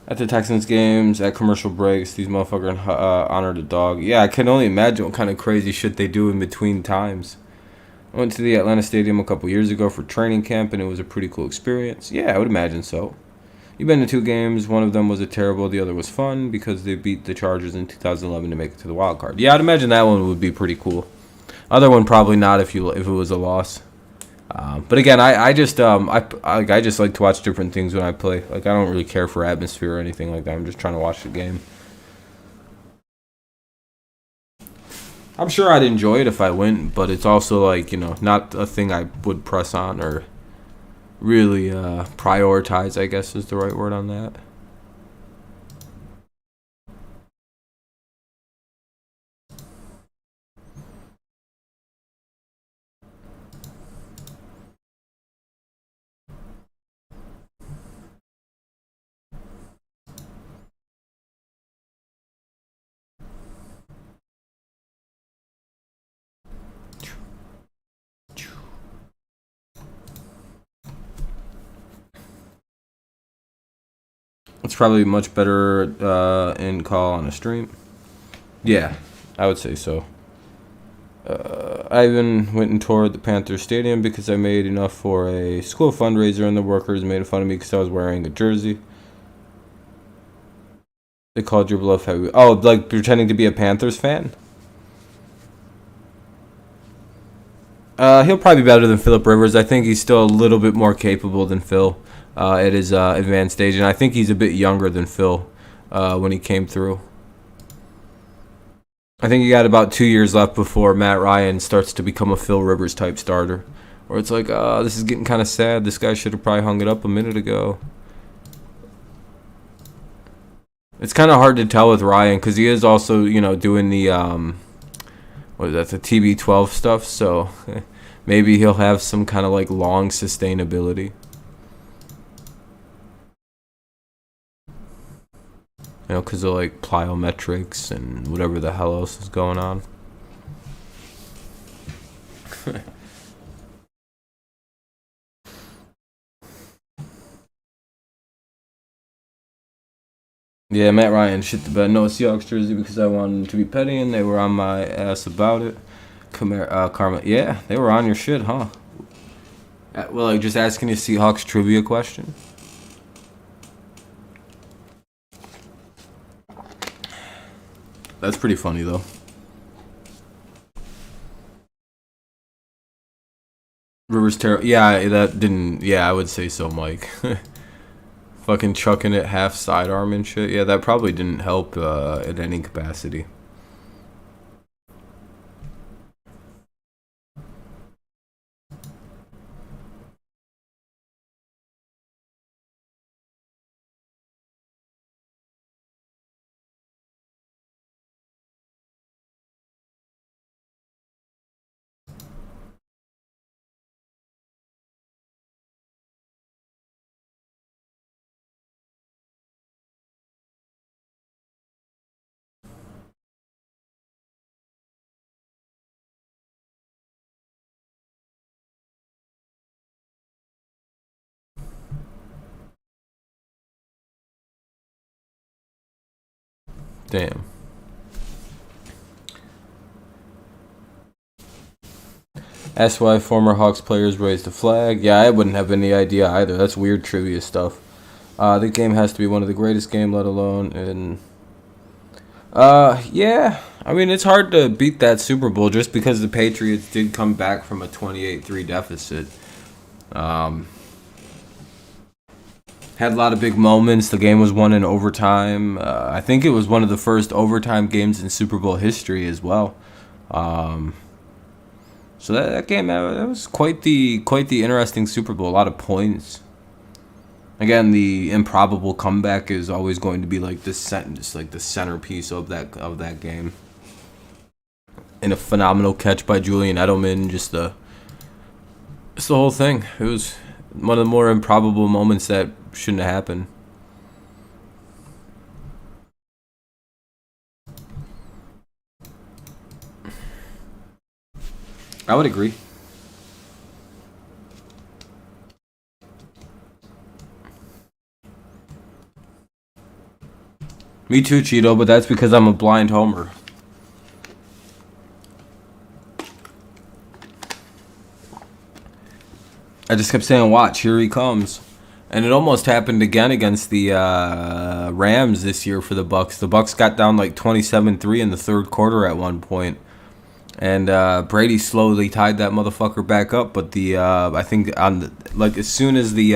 At the Texans games, at commercial breaks, these motherfuckers honor the dog. Yeah, I can only imagine what kind of crazy shit they do in between times. I went to the Atlanta Stadium a couple years ago for training camp, and it was a pretty cool experience. Yeah, I would imagine so. You've been to two games. One of them was a terrible. The other was fun because they beat the Chargers in 2011 to make it to the wild card. Yeah, I'd imagine that one would be pretty cool. Other one probably not if it was a loss. But again, I just like to watch different things when I play. Like I don't really care for atmosphere or anything like that. I'm just trying to watch the game. I'm sure I'd enjoy it if I went, but it's also like not a thing I would press on or really prioritize. I guess is the right word on that. It's probably much better in call on a stream. Yeah, I would say so. I even went and toured the Panthers Stadium because I made enough for a school fundraiser, and the workers made fun of me because I was wearing a jersey. They called your bluff heavy. Oh, like pretending to be a Panthers fan? He'll probably be better than Philip Rivers. I think he's still a little bit more capable than Phil at his advanced age, and I think he's a bit younger than Phil when he came through. I think he got about 2 years left before Matt Ryan starts to become a Phil Rivers type starter. Or it's like, this is getting kind of sad. This guy should have probably hung it up a minute ago. It's kind of hard to tell with Ryan because he is also, doing the what is that, the TB12 stuff. So maybe he'll have some kind of like long sustainability. Because of like plyometrics and whatever the hell else is going on. Yeah, Matt Ryan shit the bed. No Seahawks jersey because I wanted them to be petty, and they were on my ass about it. Karma. Yeah, they were on your shit, huh? Well, like just asking a Seahawks trivia question. That's pretty funny though. Rivers terrible. Yeah, that didn't. Yeah, I would say so, Mike. Fucking chucking it half sidearm and shit. Yeah, that probably didn't help in any capacity. Damn. Asked why former Hawks players raised the flag. Yeah, I wouldn't have any idea either. That's weird trivia stuff. The game has to be one of the greatest game, let alone in. Yeah. I mean, it's hard to beat that Super Bowl just because the Patriots did come back from a 28-3 deficit. Had a lot of big moments. The game was won in overtime. I think it was one of the first overtime games in Super Bowl history as well. So that game, that was quite the interesting Super Bowl. A lot of points. Again, the improbable comeback is always going to be like the centerpiece of that game. And a phenomenal catch by Julian Edelman, just the whole thing. It was one of the more improbable moments that shouldn't have happened. I would agree. Me too, Cheeto, but that's because I'm a blind homer. I just kept saying, watch, here he comes. And it almost happened again against the Rams this year for the Bucks. The Bucks got down like 27-3 in the third quarter at one point. And Brady slowly tied that motherfucker back up, but I think as soon as the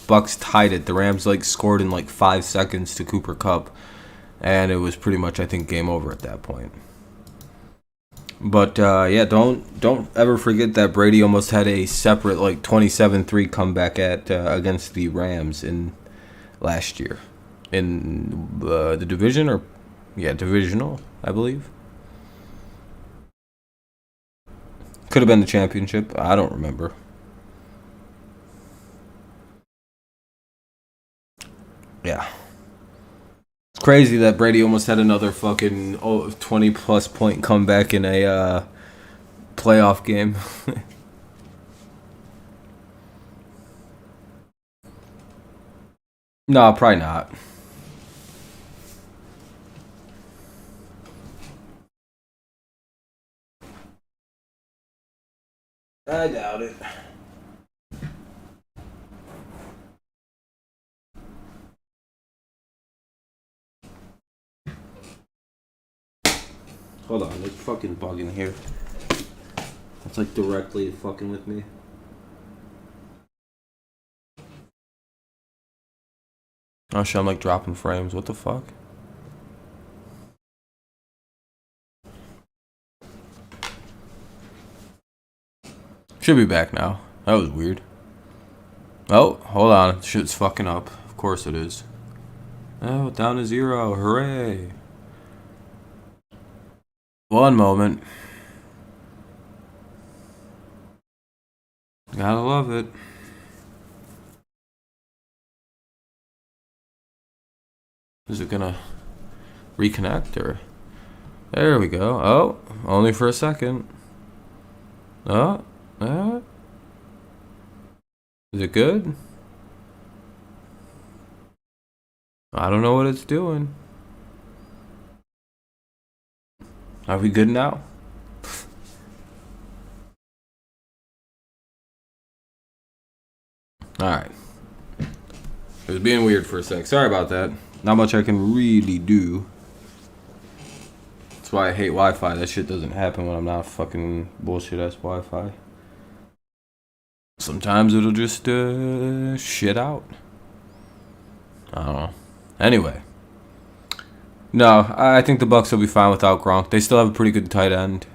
Bucks tied it, the Rams scored in 5 seconds to Cooper Kupp, and it was pretty much, I think, game over at that point. But yeah, don't ever forget that Brady almost had a separate 27-3 comeback against the Rams in last year in the division divisional, I believe. Could have been the championship. I don't remember. Yeah. It's crazy that Brady almost had another fucking 20-plus point comeback in a playoff game. No, probably not. I doubt it. Hold on, there's fucking bug in here. It's directly fucking with me. Oh shit, I'm dropping frames. What the fuck? Should be back now. That was weird. Oh, hold on. Shit's fucking up. Of course it is. Oh, down to 0. Hooray. One moment. Gotta love it. Is it gonna reconnect or? There we go. Oh, only for a second. Oh, is it good? I don't know what it's doing. Are we good now? Alright. It was being weird for a sec. Sorry about that. Not much I can really do. That's why I hate Wi-Fi. That shit doesn't happen when I'm not fucking bullshit-ass Wi-Fi. Sometimes it'll just shit out. I don't know. Anyway. No, I think the Bucks will be fine without Gronk. They still have a pretty good tight end.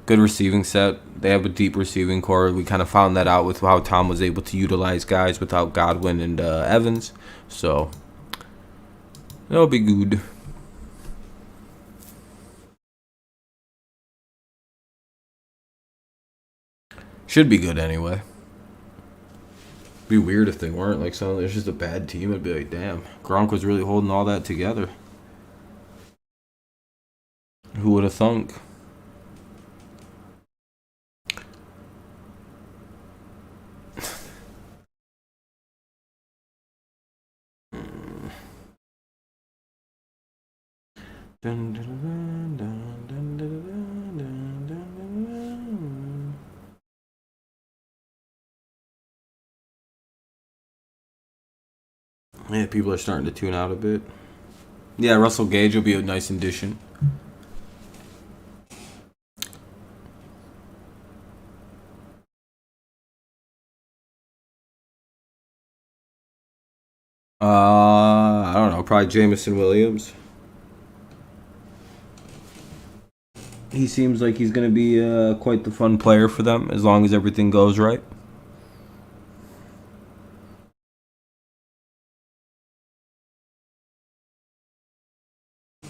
Good receiving set. They have a deep receiving core. We kind of found that out with how Tom was able to utilize guys without Godwin and Evans. So, it'll be good. Should be good anyway. Be weird if they weren't. It's just a bad team. I'd be like, damn, Gronk was really holding all that together. Who would have thunk? Dun, dun, dun, dun, dun, dun, dun, dun, dun, dun. Yeah, people are starting to tune out a bit. Yeah, Russell Gage will be a nice addition. I don't know, probably Jamison Williams. He seems like he's going to be quite the fun player for them as long as everything goes right.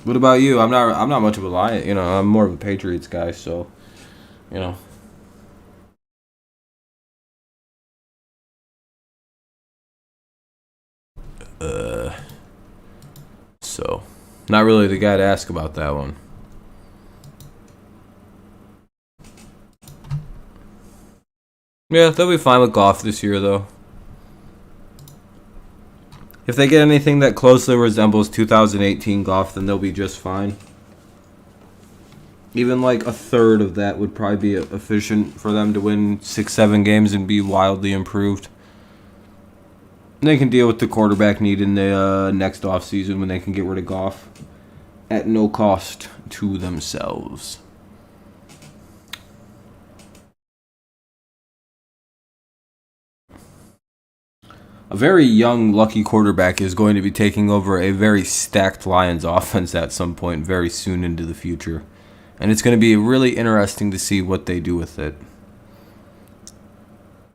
What about you? I'm not much of a Lion. I'm more of a Patriots guy. So you know. Uh. So, not really the guy to ask about that one. Yeah, they'll be fine with Goff this year, though. If they get anything that closely resembles 2018 Goff, then they'll be just fine. Even like a third of that would probably be efficient for them to win 6-7 games and be wildly improved. They can deal with the quarterback need in the next offseason when they can get rid of Goff at no cost to themselves. A very young, lucky quarterback is going to be taking over a very stacked Lions offense at some point very soon into the future. And it's going to be really interesting to see what they do with it.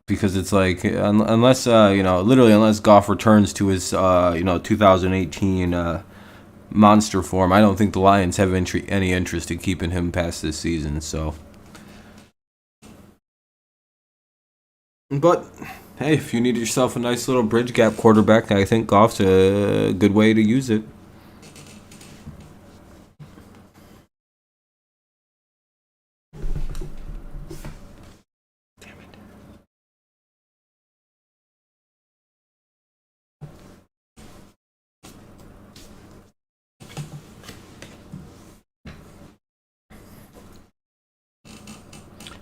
Because it's like, unless, literally unless Goff returns to his, 2018 monster form, I don't think the Lions have any interest in keeping him past this season, so. But, hey, if you need yourself a nice little bridge gap quarterback, I think Goff's a good way to use it.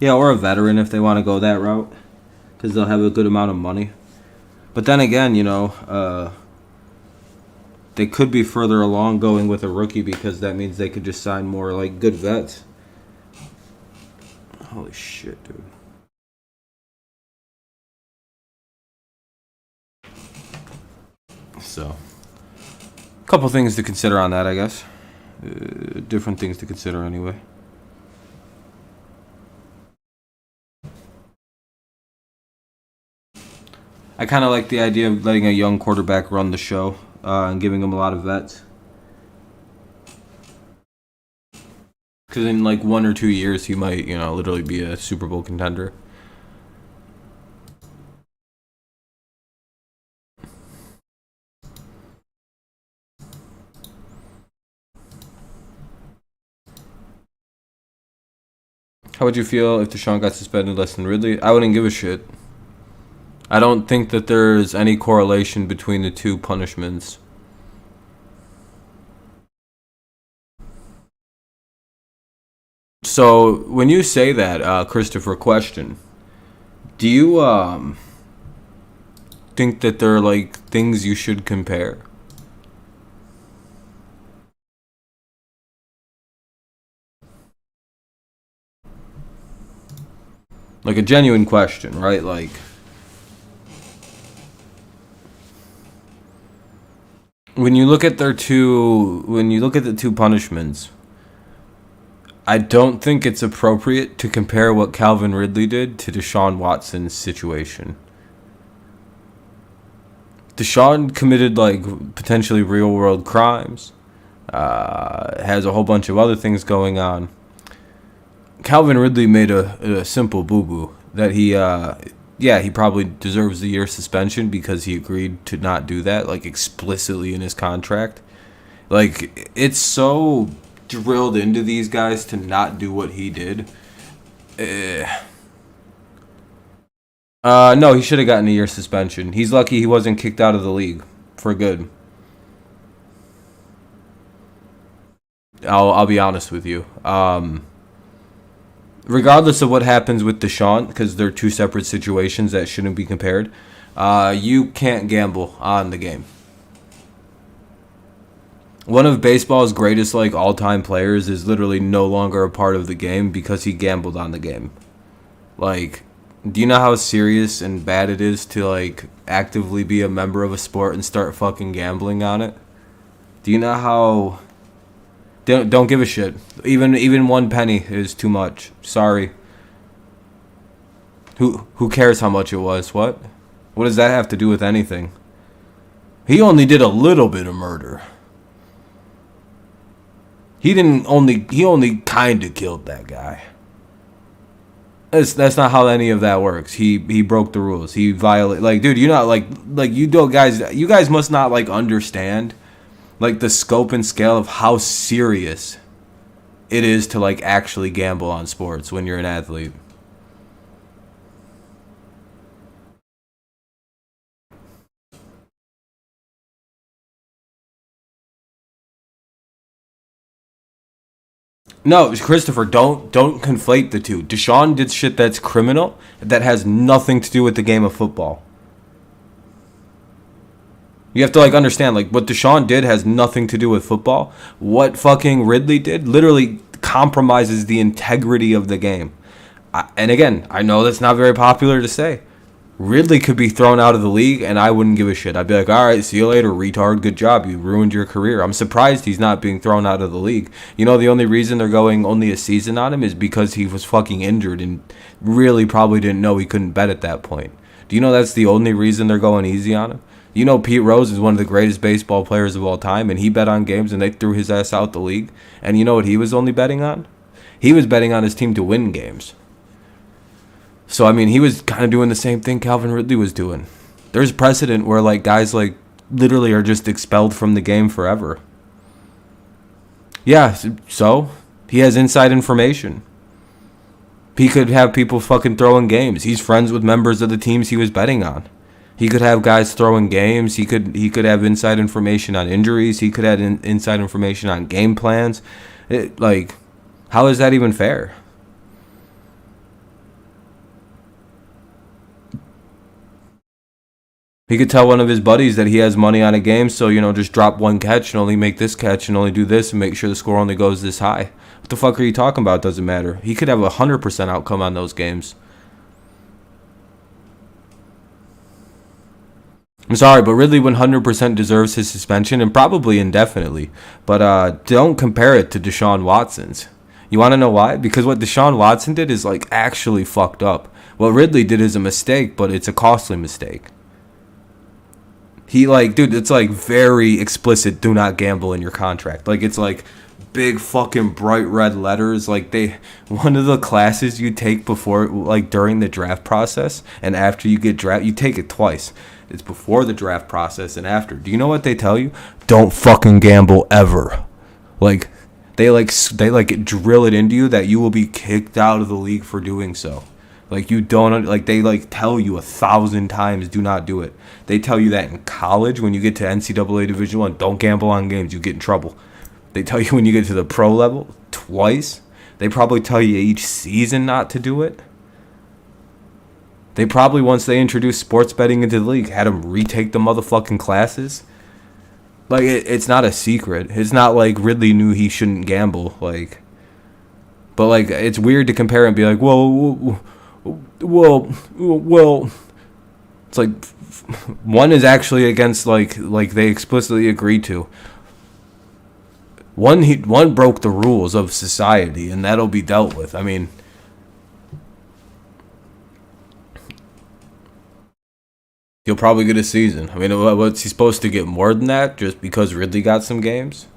Yeah, or a veteran if they want to go that route, because they'll have a good amount of money. But then again, they could be further along going with a rookie because that means they could just sign more like good vets. Holy shit, dude. So, a couple things to consider on that, I guess. Different things to consider anyway. I kind of like the idea of letting a young quarterback run the show and giving him a lot of vets. Because in like 1 or 2 years, he might, literally be a Super Bowl contender. How would you feel if Deshaun got suspended less than Ridley? I wouldn't give a shit. I don't think that there's any correlation between the two punishments. So when you say that, Christopher, question: do you think that there are like things you should compare? Like a genuine question, right? Like, when you look at the two punishments, I don't think it's appropriate to compare what Calvin Ridley did to Deshaun Watson's situation. Deshaun committed like potentially real world crimes, has a whole bunch of other things going on. Calvin Ridley made a simple boo-boo that he probably deserves a year suspension because he agreed to not do that, like explicitly in his contract. Like, it's so drilled into these guys to not do what he did. No, he should have gotten a year suspension. He's lucky he wasn't kicked out of the league for good. I'll be honest with you. Regardless of what happens with Deshaun, because they're two separate situations that shouldn't be compared, you can't gamble on the game. One of baseball's greatest all-time players is literally no longer a part of the game because he gambled on the game. Do you know how serious and bad it is to actively be a member of a sport and start fucking gambling on it? Do you know how? Don't give a shit. Even 1 penny is too much. Sorry. Who cares how much it was? What? What does that have to do with anything? He only did a little bit of murder. He only kind of killed that guy. That's not how any of that works. He broke the rules. He violated. Dude, you know, you don't guys. You guys must not understand, the scope and scale of how serious it is to actually gamble on sports when you're an athlete. No, Christopher, don't conflate the two. Deshaun did shit that's criminal that has nothing to do with the game of football. You have to understand what Deshaun did has nothing to do with football. What fucking Ridley did literally compromises the integrity of the game. And again, I know that's not very popular to say. Ridley could be thrown out of the league, and I wouldn't give a shit. I'd be like, all right, see you later, retard. Good job. You ruined your career. I'm surprised he's not being thrown out of the league. You know, the only reason they're going only a season on him is because he was fucking injured and really probably didn't know he couldn't bet at that point. Do you know that's the only reason they're going easy on him? You know Pete Rose is one of the greatest baseball players of all time, and he bet on games, and they threw his ass out the league. And you know what he was only betting on? He was betting on his team to win games. So, I mean, he was kind of doing the same thing Calvin Ridley was doing. There's precedent where, guys, literally are just expelled from the game forever. Yeah, so he has inside information. He could have people fucking throwing games. He's friends with members of the teams he was betting on. He could have guys throwing games. He could have inside information on injuries. He could have inside information on game plans. How is that even fair? He could tell one of his buddies that he has money on a game, so, just drop one catch and only make this catch and only do this and make sure the score only goes this high. What the fuck are you talking about? Doesn't matter. He could have 100% outcome on those games. I'm sorry, but Ridley 100% deserves his suspension and probably indefinitely. But don't compare it to Deshaun Watson's. You want to know why? Because what Deshaun Watson did is actually fucked up. What Ridley did is a mistake, but it's a costly mistake. He dude, it's very explicit. Do not gamble in your contract. It's big fucking bright red letters. One of the classes you take before during the draft process and after you get drafted, you take it twice. It's before the draft process and after. Do you know what they tell you? Don't fucking gamble ever. They drill it into you that you will be kicked out of the league for doing so. You don't they tell you 1,000 times do not do it. They tell you that in college when you get to NCAA Division I, don't gamble on games, you get in trouble. They tell you when you get to the pro level twice. They probably tell you each season not to do it. They probably, once they introduced sports betting into the league, had them retake the motherfucking classes. It's not a secret. It's not Ridley knew he shouldn't gamble. But it's weird to compare and be like, well, it's one is actually against they explicitly agreed to. One broke the rules of society, and that'll be dealt with. I mean, he'll probably get a season. I mean, what's he supposed to get more than that just because Ridley got some games?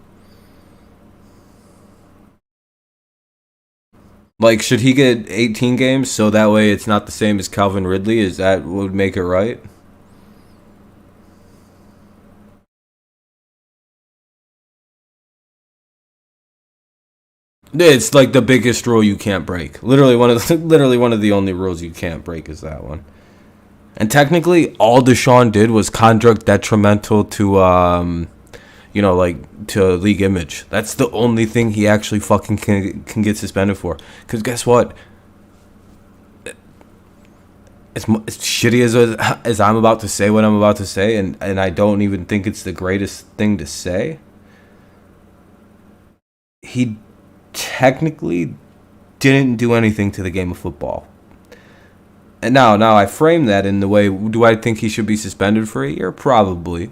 Should he get 18 games so that way it's not the same as Calvin Ridley? Is that what would make it right? It's the biggest rule you can't break. Literally one of the only rules you can't break is that one. And technically, all Deshaun did was conduct detrimental to like to league image. That's the only thing he actually fucking can get suspended for. Because guess what? As shitty as I'm about to say what I'm about to say, and I don't even think it's the greatest thing to say, he technically didn't do anything to the game of football. And now I frame that in the way, do I think he should be suspended for a year? Probably.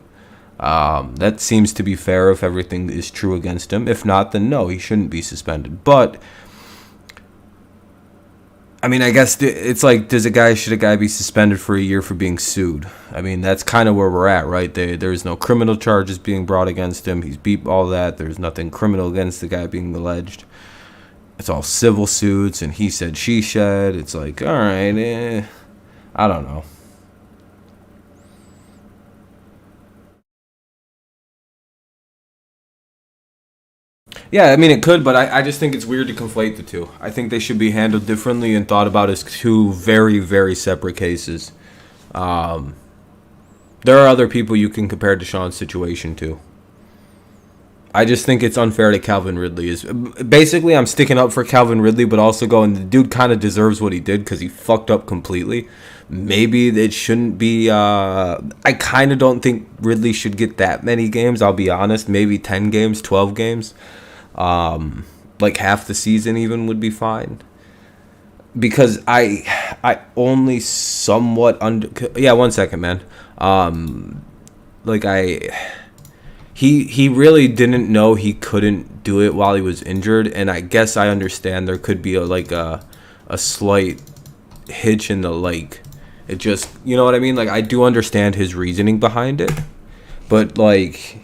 That seems to be fair if everything is true against him. If not, then no, he shouldn't be suspended. But I mean, I guess it's like, should a guy be suspended for a year for being sued? I mean, that's kind of where we're at, right? There's no criminal charges being brought against him. He's beat all that. There's nothing criminal against the guy being alleged. It's all civil suits, and he said, she said. It's like, all right, I don't know. Yeah, I mean, it could, but I just think it's weird to conflate the two. I think they should be handled differently and thought about as two very, very separate cases. There are other people you can compare Deshaun's situation to. I just think it's unfair to Calvin Ridley. Basically, I'm sticking up for Calvin Ridley, but also going, the dude kind of deserves what he did because he fucked up completely. Maybe it shouldn't be. I kind of don't think Ridley should get that many games, I'll be honest. Maybe 10 games, 12 games. Like half the season even would be fine. Because I only somewhat yeah, 1 second, man. He really didn't know he couldn't do it while he was injured, and I guess I understand there could be a slight hitch in the like. It just, you know what I mean? Like, I do understand his reasoning behind it, but like,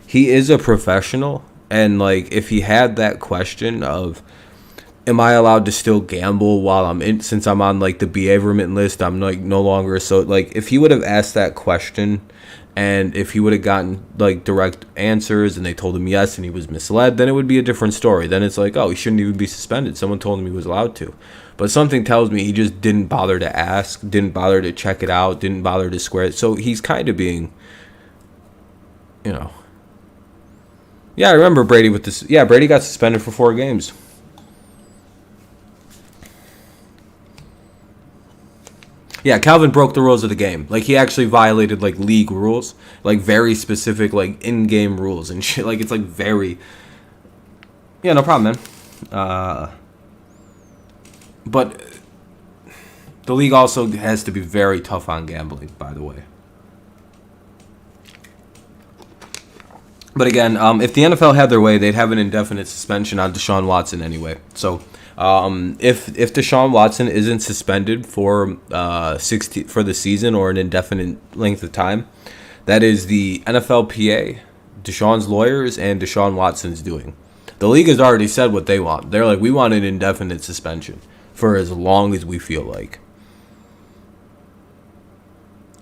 he is a professional, and like, if he had that question of, am I allowed to still gamble while I'm in, since I'm on like the behaviorment list, I'm like no longer, so like, if he would have asked that question, and if he would have gotten like direct answers and they told him yes and he was misled, then it would be a different story. Then it's like, oh, he shouldn't even be suspended. Someone told him he was allowed to. But something tells me he just didn't bother to ask, didn't bother to check it out, didn't bother to square it. So he's kind of being, you know. Yeah, I remember Brady with this. Yeah, Brady got suspended for 4 games. Yeah, Calvin broke the rules of the game. Like, he actually violated, like, league rules. Like, very specific, like, in-game rules and shit. Like, it's, like, very... Yeah, no problem, man. But the league also has to be very tough on gambling, by the way. But again, if the NFL had their way, they'd have an indefinite suspension on Deshaun Watson anyway. So... if Deshaun Watson isn't suspended for 60 for the season or an indefinite length of time, that is the NFLPA, Deshaun's lawyers, and Deshaun Watson's doing. The league has already said what they want. They're like, we want an indefinite suspension for as long as we feel like.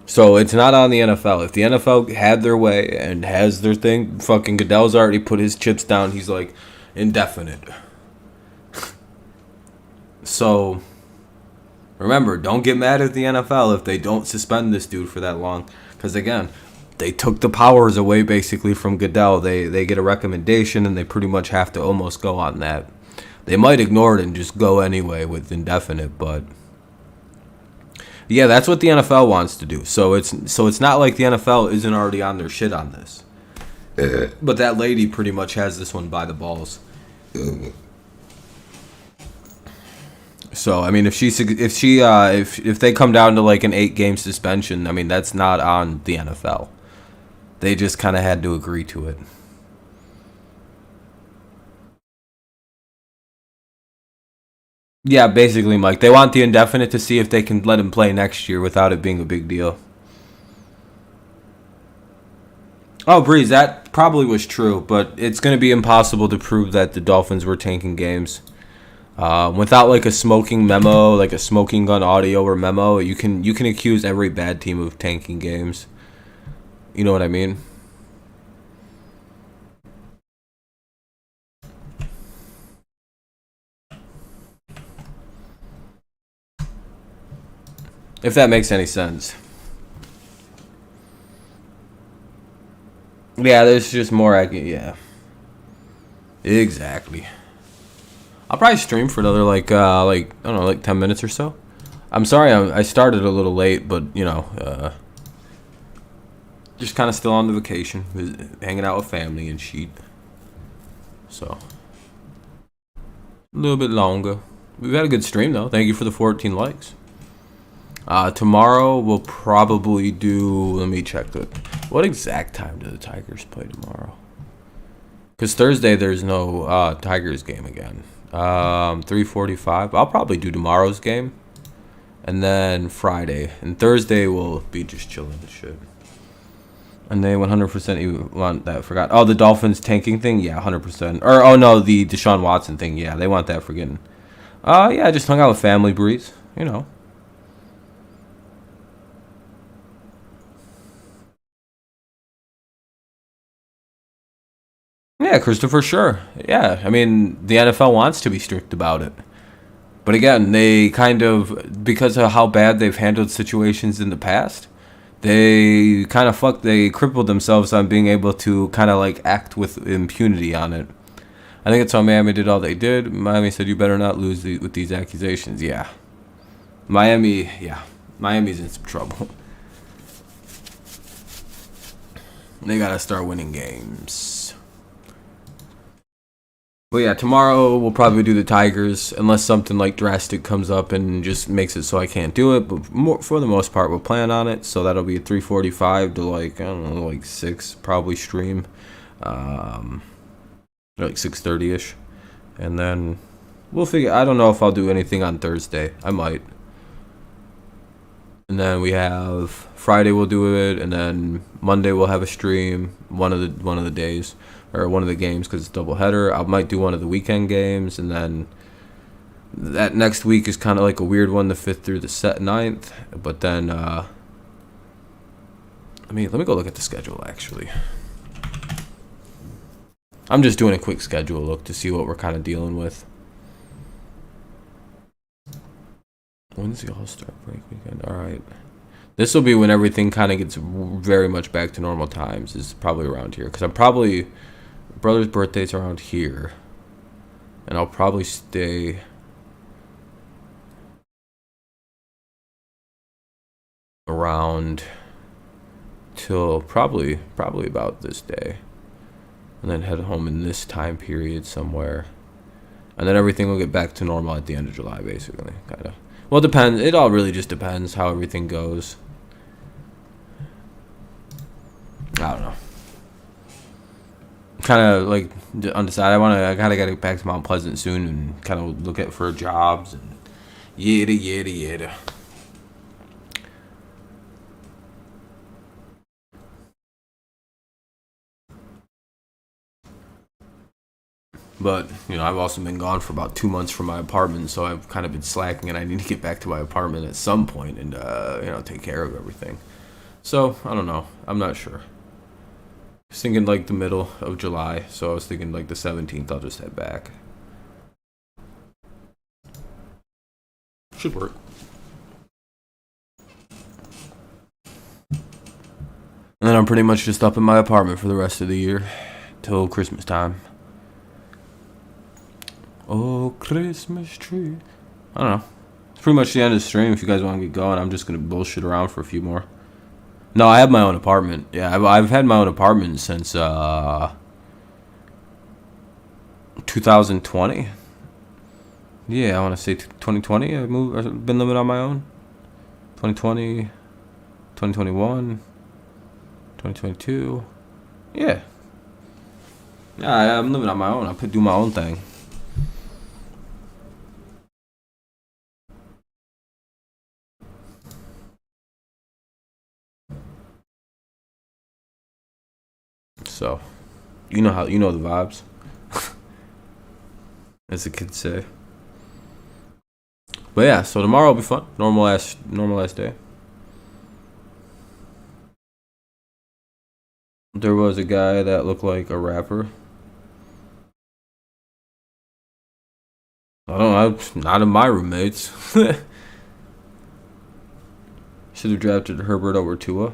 So it's not on the NFL. If the NFL had their way and has their thing, fucking Goodell's already put his chips down. He's like, indefinite. So, remember, don't get mad at the NFL if they don't suspend this dude for that long. Because, again, they took the powers away, basically, from Goodell. They get a recommendation, and they pretty much have to almost go on that. They might ignore it and just go anyway with indefinite, but... Yeah, that's what the NFL wants to do. So it's not like the NFL isn't already on their shit on this. But that lady pretty much has this one by the balls. So I mean, if they come down to like an 8-game suspension, I mean, that's not on the NFL. They just kind of had to agree to it. Yeah, basically, Mike. They want the indefinite to see if they can let him play next year without it being a big deal. Oh, Breeze, that probably was true, but it's going to be impossible to prove that the Dolphins were tanking games. Without like a smoking memo, like a smoking gun audio or memo, you can accuse every bad team of tanking games. You know what I mean? If that makes any sense. Yeah, there's just more. Yeah, exactly. I'll probably stream for another like I don't know, like 10 minutes or so. I'm sorry I started a little late, but just kind of still on the vacation, hanging out with family and shit. So a little bit longer. We've had a good stream though. Thank you for the 14 likes. Tomorrow we'll probably do. Let me check what exact time do the Tigers play tomorrow? Because Thursday there's no Tigers game again. 3:45. I'll probably do tomorrow's game, and then Friday and Thursday we'll be just chilling and shit. And they 100% you want that forgot. Oh, the Dolphins tanking thing? Yeah, 100%. Or, oh no, the Deshaun Watson thing. Yeah, they want that forgetting. Yeah, just hung out with family, Breeze. You know. Yeah, Christopher, sure. Yeah, I mean, the NFL wants to be strict about it. But again, they kind of, because of how bad they've handled situations in the past, they crippled themselves on being able to kind of like act with impunity on it. I think it's how Miami did all they did. Miami said, you better not lose with these accusations. Yeah. Miami's in some trouble. They got to start winning games. But yeah, tomorrow we'll probably do the Tigers, unless something like drastic comes up and just makes it so I can't do it. But for the most part, we'll plan on it. So that'll be 3:45 to like, I don't know, like 6 probably stream. Like 6:30ish. And then we'll figure. I don't know if I'll do anything on Thursday. I might. And then we have Friday we'll do it, and then Monday we'll have a stream one of the days or one of the games because it's doubleheader. I might do one of the weekend games, and then that next week is kind of like a weird one, the 5th through the 9th. But then, let me go look at the schedule actually. I'm just doing a quick schedule look to see what we're kind of dealing with. When's the All-Star break weekend? All right. This will be when everything kind of gets very much back to normal times. Is probably around here. Because brother's birthday's around here. And I'll probably stay around till probably about this day. And then head home in this time period somewhere. And then everything will get back to normal at the end of July, basically. Kind of. Well, it depends. It all really just depends how everything goes. I don't know. Kind of like undecided. I gotta get back to Mount Pleasant soon and kind of look at for jobs and yada. But, I've also been gone for about 2 months from my apartment, so I've kind of been slacking, and I need to get back to my apartment at some point and, take care of everything. So, I don't know. I'm not sure. I was thinking like the middle of July, so I was thinking like the 17th, I'll just head back. Should work. And then I'm pretty much just up in my apartment for the rest of the year, till Christmas time. Oh, Christmas tree. I don't know. It's pretty much the end of the stream. If you guys want to get going, I'm just going to bullshit around for a few more. No, I have my own apartment. Yeah, I've had my own apartment since 2020. Yeah, I want to say 2020. I've been living on my own. 2020, 2021, 2022. Yeah. Yeah, I'm living on my own. I could do my own thing. So, you know the vibes, as the kids say. But yeah, so tomorrow will be fun. Normal ass day. There was a guy that looked like a rapper. I don't know, not in my roommates. Should have drafted Herbert over Tua.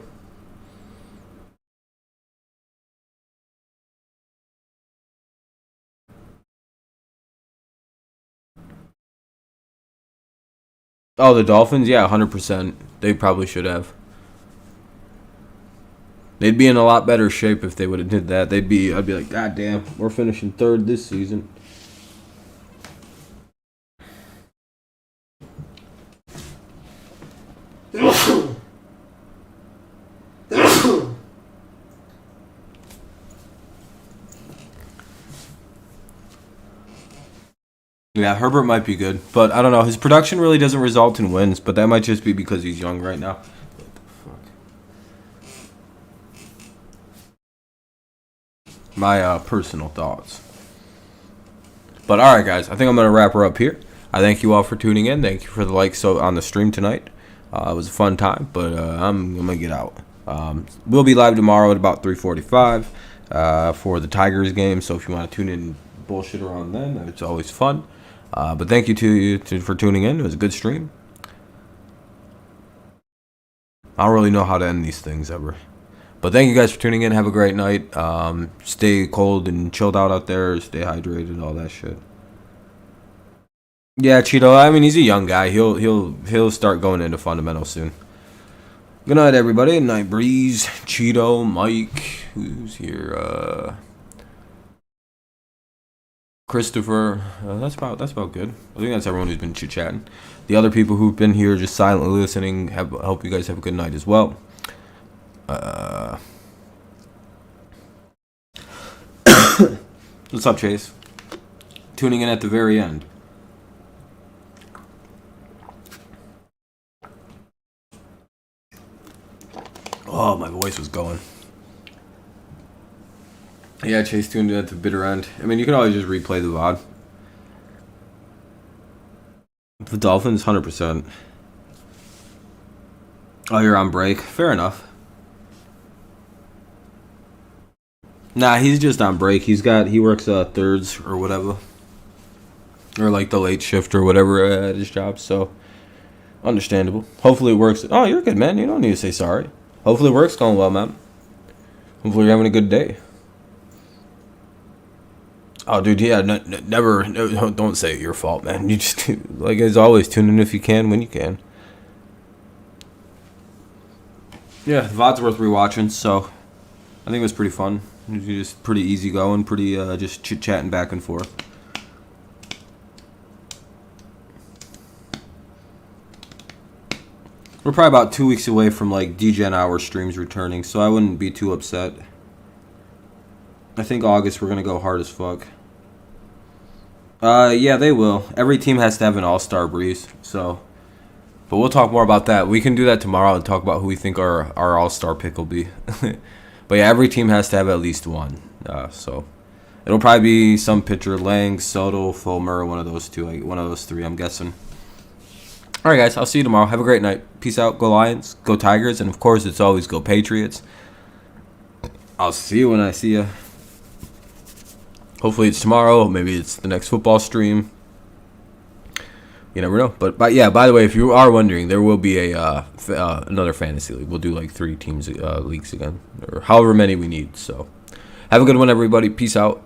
Oh, the Dolphins? Yeah, 100%. They probably should have. They'd be in a lot better shape if they would have did that. I'd be like, God damn, we're finishing third this season. Yeah, Herbert might be good, but I don't know. His production really doesn't result in wins, but that might just be because he's young right now. What the fuck? My personal thoughts. But all right, guys, I think I'm gonna wrap her up here. I thank you all for tuning in. Thank you for the likes on the stream tonight. It was a fun time, but I'm gonna get out. We'll be live tomorrow at about 3:45 for the Tigers game. So if you want to tune in, bullshit around then, it's always fun. But thank you for tuning in. It was a good stream. I don't really know how to end these things ever. But thank you guys for tuning in. Have a great night. Stay cold and chilled out there. Stay hydrated, all that shit. Yeah, Cheeto. I mean, he's a young guy. He'll start going into fundamentals soon. Good night, everybody. Night Breeze, Cheeto, Mike. Who's here? Christopher. That's about good. I think that's everyone who's been chit chatting. The other people who've been here just silently listening. Hope you guys have a good night as well. What's up, Chase? Tuning in at the very end. Oh, my voice was going. Yeah, Chase tuned in at the bitter end. I mean, you can always just replay the VOD. The Dolphins, 100%. Oh, you're on break. Fair enough. Nah, he's just on break. He works thirds or whatever. Or like the late shift or whatever at his job, so understandable. Hopefully it works. Oh, you're good, man. You don't need to say sorry. Hopefully work's going well, man. Hopefully you're having a good day. Oh, dude, yeah, never, don't say it's your fault, man. You just, like as always, tune in if you can, when you can. Yeah, the VOD's worth rewatching, so I think it was pretty fun. It was just pretty easy going, pretty just chit-chatting back and forth. We're probably about 2 weeks away from like DGen Hour streams returning, so I wouldn't be too upset. I think August we're gonna go hard as fuck. Yeah, they will. Every team has to have an all-star breeze, so. But we'll talk more about that. We can do that tomorrow and talk about who we think our all-star pick will be. But yeah, every team has to have at least one. So it'll probably be some pitcher, Lang, Soto, Fulmer, one of those two, like one of those three, I'm guessing. All right, guys, I'll see you tomorrow. Have a great night. Peace out. Go Lions. Go Tigers. And, of course, it's always go Patriots. I'll see you when I see you. Hopefully it's tomorrow. Maybe it's the next football stream. You never know. But yeah, by the way, if you are wondering, there will be another fantasy league. We'll do like 3 teams leagues again, or however many we need. So have a good one, everybody. Peace out.